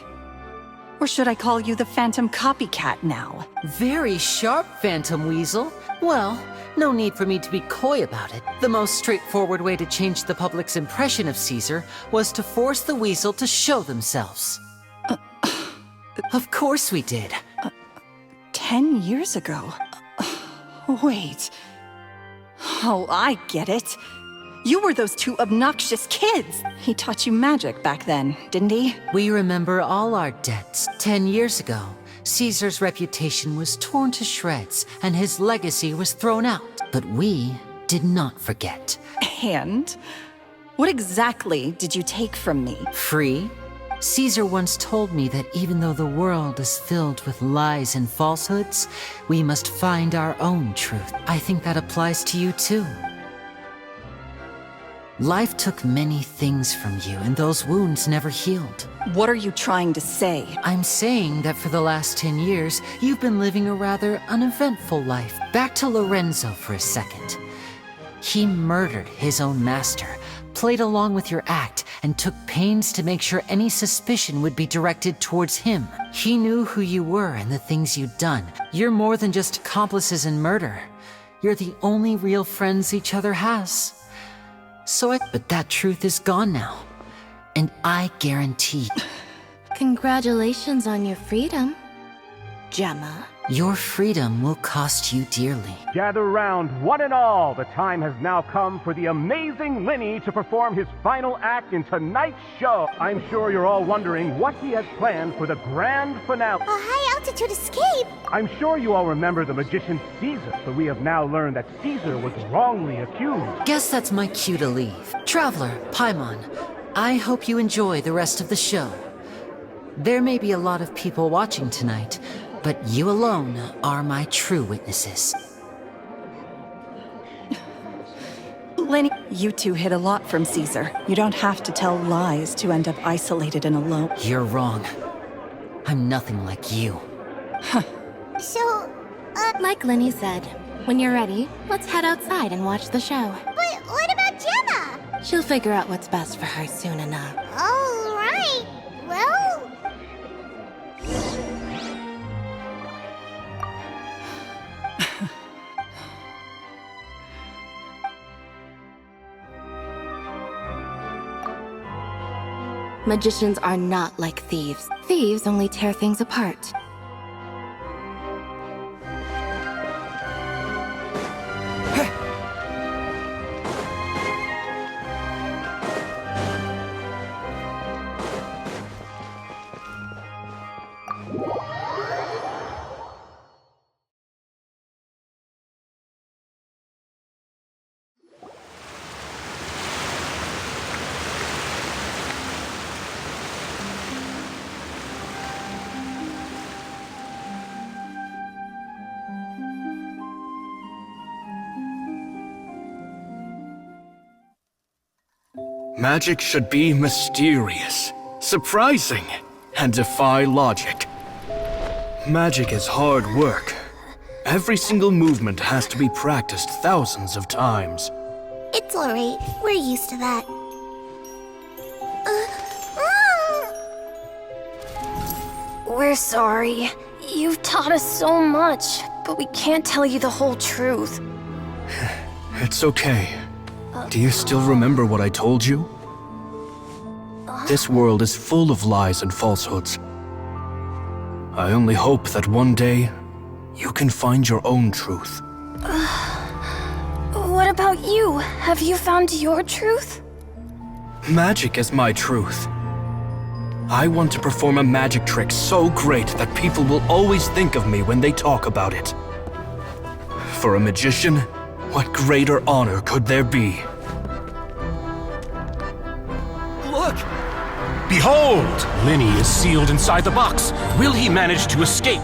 Speaker 9: Or should I call you the Phantom Copycat now?
Speaker 4: Very sharp, Phantom Weasel. Well, no need for me to be coy about it. The most straightforward way to change the public's impression of Caesar was to force the Weasel to show themselves. Of course we did.
Speaker 9: 10 years ago? Wait. Oh, I get it. You were those two obnoxious kids. He taught you magic back then, didn't he?
Speaker 4: We remember all our debts. 10 years ago, Caesar's reputation was torn to shreds, and his legacy was thrown out. But we did not forget.
Speaker 9: And? What exactly did you take from me?
Speaker 4: Free? Caesar once told me that even though the world is filled with lies and falsehoods, we must find our own truth. I think that applies to you too. Life took many things from you, and those wounds never healed.
Speaker 9: What are you trying to say?
Speaker 4: I'm saying that for the last 10 years, you've been living a rather uneventful life. Back to Lorenzo for a second. He murdered his own master, played along with your act, and took pains to make sure any suspicion would be directed towards him. He knew who you were and the things you'd done. You're more than just accomplices in murder. You're the only real friends each other has. But that truth is gone now. And I guarantee...
Speaker 1: Congratulations on your freedom, Gemma.
Speaker 4: Your freedom will cost you dearly.
Speaker 14: Gather round, one and all. The time has now come for the amazing Lyney to perform his final act in tonight's show. I'm sure you're all wondering what he has planned for the grand finale.
Speaker 3: A high-altitude escape?
Speaker 14: I'm sure you all remember the magician Caesar, but we have now learned that Caesar was wrongly accused.
Speaker 4: Guess that's my cue to leave. Traveler, Paimon, I hope you enjoy the rest of the show. There may be a lot of people watching tonight, but you alone are my true witnesses.
Speaker 9: Lyney, you two hid a lot from Caesar. You don't have to tell lies to end up isolated and alone.
Speaker 4: You're wrong. I'm nothing like you.
Speaker 3: So,
Speaker 1: Like Lyney said, when you're ready, let's head outside and watch the show.
Speaker 3: But what about Gemma?
Speaker 1: She'll figure out what's best for her soon enough.
Speaker 3: All right. Well...
Speaker 1: Magicians are not like thieves. Thieves only tear things apart.
Speaker 11: Magic should be mysterious, surprising, and defy logic. Magic is hard work. Every single movement has to be practiced thousands of times.
Speaker 3: It's alright. We're used to that.
Speaker 13: We're sorry. You've taught us so much, but we can't tell you the whole truth.
Speaker 11: It's okay. Do you still remember what I told you? This world is full of lies and falsehoods. I only hope that one day, you can find your own truth.
Speaker 13: What about you? Have you found your truth?
Speaker 11: Magic is my truth. I want to perform a magic trick so great that people will always think of me when they talk about it. For a magician, what greater honor could there be?
Speaker 14: Look! Behold! Linny is sealed inside the box. Will he manage to escape?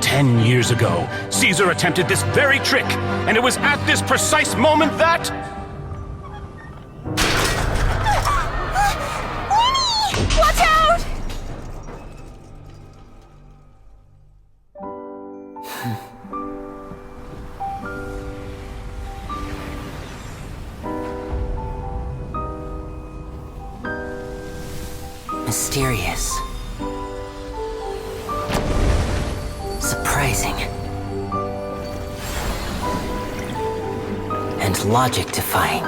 Speaker 14: 10 years ago, Caesar attempted this very trick, and it was at this precise moment that...
Speaker 5: Watch out!
Speaker 4: Mysterious. Surprising. And logic-defying.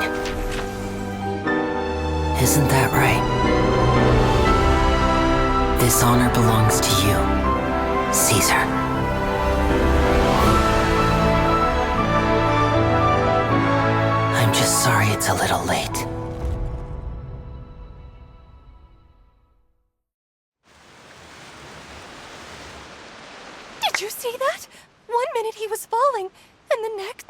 Speaker 4: Isn't that right? This honor belongs to you, Caesar. I'm just sorry it's a little late.
Speaker 13: Did you see that? 1 minute he was falling, and the next...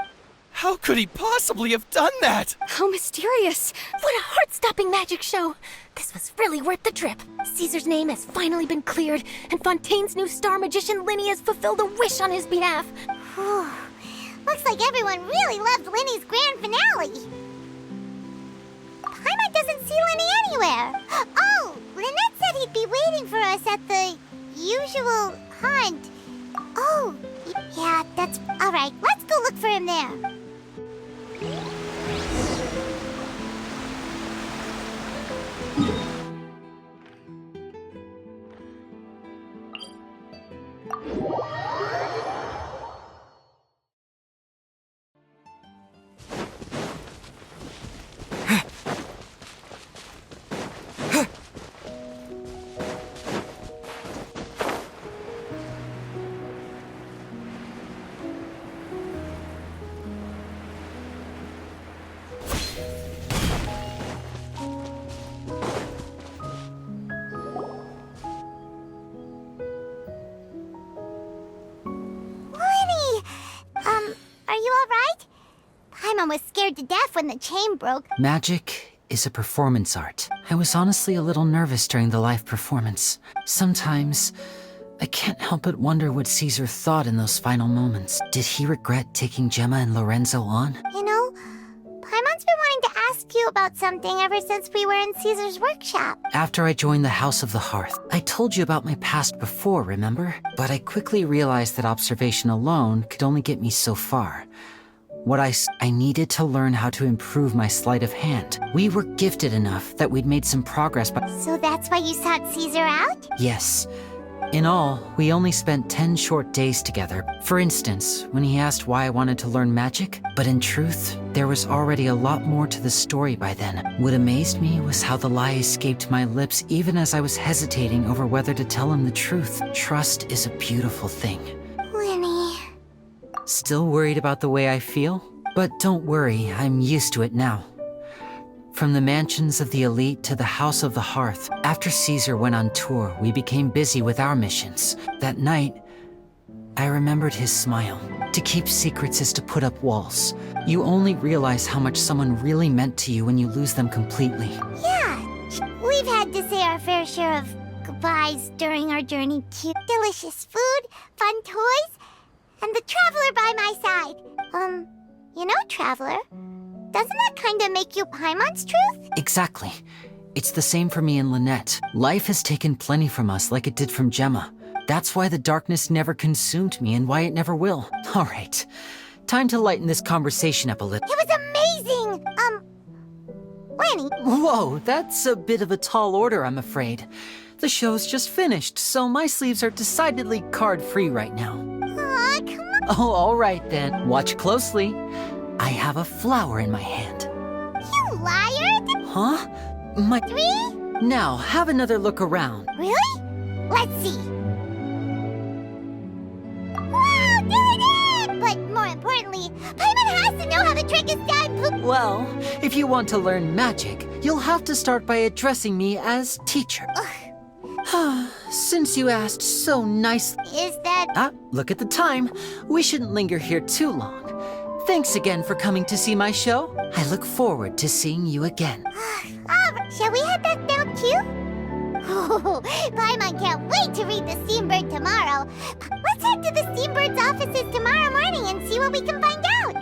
Speaker 8: How could he possibly have done that?
Speaker 5: How mysterious.
Speaker 1: What a heart-stopping magic show! This was really worth the trip. Caesar's name has finally been cleared, and Fontaine's new star magician Linny has fulfilled a wish on his behalf.
Speaker 3: Whew. Looks like everyone really loved Linny's grand finale. Paimon doesn't see Linny anywhere. Oh, Lynette said he'd be waiting for us at the usual hunt. Oh, yeah, that's... All right, let's go look for him there. Paimon was scared to death when the chain broke.
Speaker 4: Magic is a performance art. I was honestly a little nervous during the live performance. Sometimes, I can't help but wonder what Caesar thought in those final moments. Did he regret taking Gemma and Lorenzo on?
Speaker 3: You know, Paimon's been wanting to ask you about something ever since we were in Caesar's workshop.
Speaker 4: After I joined the House of the Hearth, I told you about my past before, remember? But I quickly realized that observation alone could only get me so far. I needed to learn how to improve my sleight of hand. We were gifted enough that we'd made some progress, but...
Speaker 3: So that's why you sought Caesar out?
Speaker 4: Yes. In all, we only spent 10 short days together. For instance, when he asked why I wanted to learn magic, but in truth, there was already a lot more to the story by then. What amazed me was how the lie escaped my lips even as I was hesitating over whether to tell him the truth. Trust is a beautiful thing.
Speaker 3: Linny...
Speaker 4: Still worried about the way I feel? But don't worry, I'm used to it now. From the mansions of the elite to the House of the Hearth, after Caesar went on tour, we became busy with our missions. That night, I remembered his smile. To keep secrets is to put up walls. You only realize how much someone really meant to you when you lose them completely.
Speaker 3: Yeah, we've had to say our fair share of goodbyes during our journey too. Delicious food, fun toys, and the Traveler by my side. You know, Traveler, doesn't that kind of make you Paimon's truth?
Speaker 4: Exactly. It's the same for me and Lynette. Life has taken plenty from us like it did from Gemma. That's why the darkness never consumed me and why it never will. All right, time to lighten this conversation up a little.
Speaker 3: It was amazing! Lenny.
Speaker 4: Whoa, that's a bit of a tall order, I'm afraid. The show's just finished, so my sleeves are decidedly card-free right now.
Speaker 3: Aw, come on.
Speaker 4: Oh, all right then. Watch closely. I have a flower in my hand.
Speaker 3: You liar!
Speaker 4: Huh? My...
Speaker 3: 3?
Speaker 4: Now, have another look around.
Speaker 3: Really? Let's see. Wow, there it is! But more importantly, Paimon has doesn't know how the trick is done.
Speaker 4: Well, if you want to learn magic, you'll have to start by addressing me as teacher. Since you asked so nicely.
Speaker 3: Is that...
Speaker 4: Look at the time. We shouldn't linger here too long. Thanks again for coming to see my show. I look forward to seeing you again.
Speaker 3: Shall we head back now too? Oh, Paimon can't wait to read the Steambird tomorrow. Let's head to the Steambird's offices tomorrow morning and see what we can find out.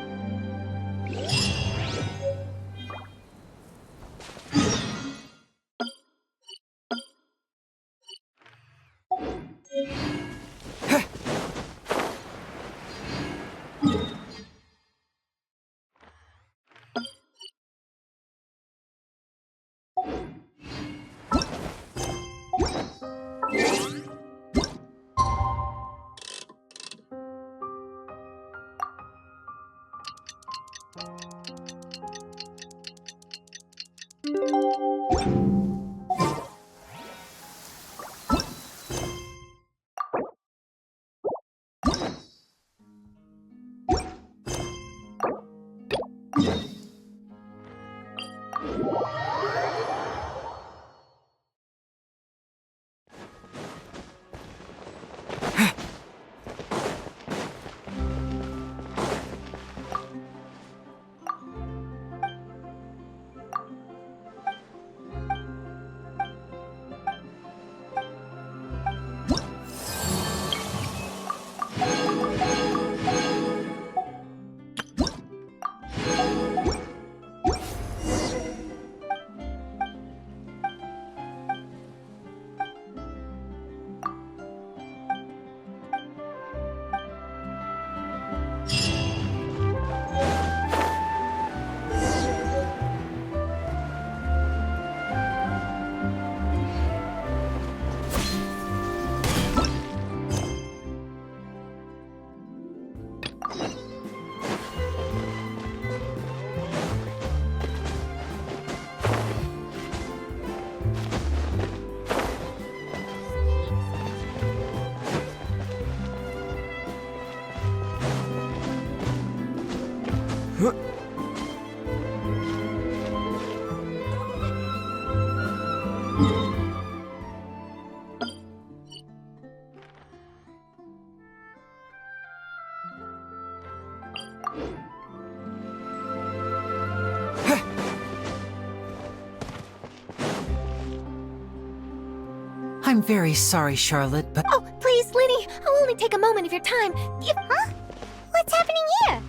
Speaker 4: I'm very sorry, Charlotte, but...
Speaker 1: Oh, please, Lyney, I'll only take a moment of your time.
Speaker 3: Huh? What's happening here?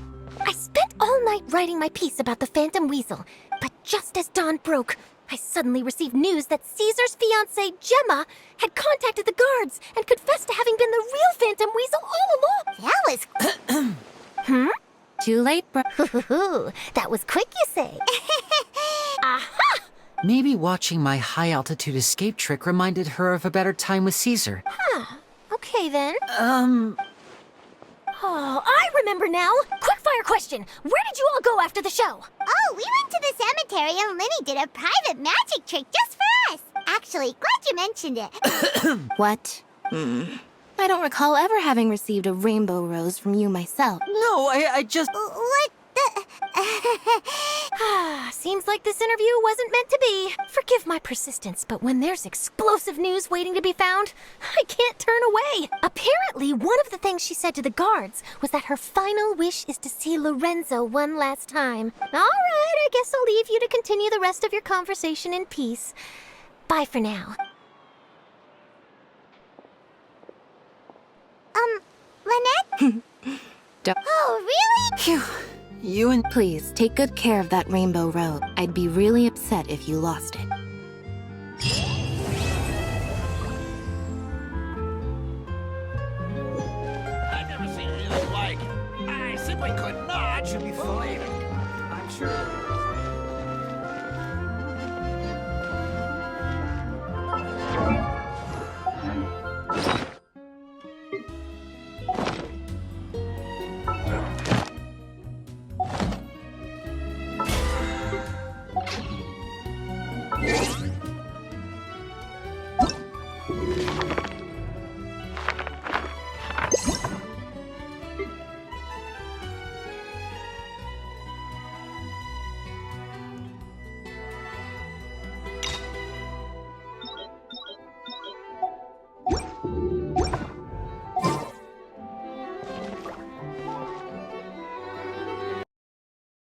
Speaker 1: I spent all night writing my piece about the Phantom Weasel, but just as dawn broke, I suddenly received news that Caesar's fiancée, Gemma, had contacted the guards and confessed to having been the real Phantom Weasel all along.
Speaker 3: That was...
Speaker 1: Too late, bro. That was quick, you say? Aha!
Speaker 4: Maybe watching my high-altitude escape trick reminded her of a better time with Caesar.
Speaker 1: Okay, then. Oh, I remember now. Quick-fire question. Where did you all go after the show?
Speaker 3: Oh, we went to the cemetery and Lyney did a private magic trick just for us. Actually, glad you mentioned it.
Speaker 15: What? I don't recall ever having received a rainbow rose from you myself.
Speaker 4: No, I just...
Speaker 3: What the...
Speaker 1: Seems like this interview wasn't meant to be. Forgive my persistence, but when there's explosive news waiting to be found, I can't turn away. Apparently, one of the things she said to the guards was that her final wish is to see Lorenzo one last time. All right, I guess I'll leave you to continue the rest of your conversation in peace. Bye for now.
Speaker 3: Lynette? Oh, really?
Speaker 15: Phew.
Speaker 4: You and...
Speaker 15: Please, take good care of that rainbow rose. I'd be really upset if you lost it.
Speaker 12: I've never seen anything like it. I simply could not.
Speaker 8: Should be fine. I'm sure.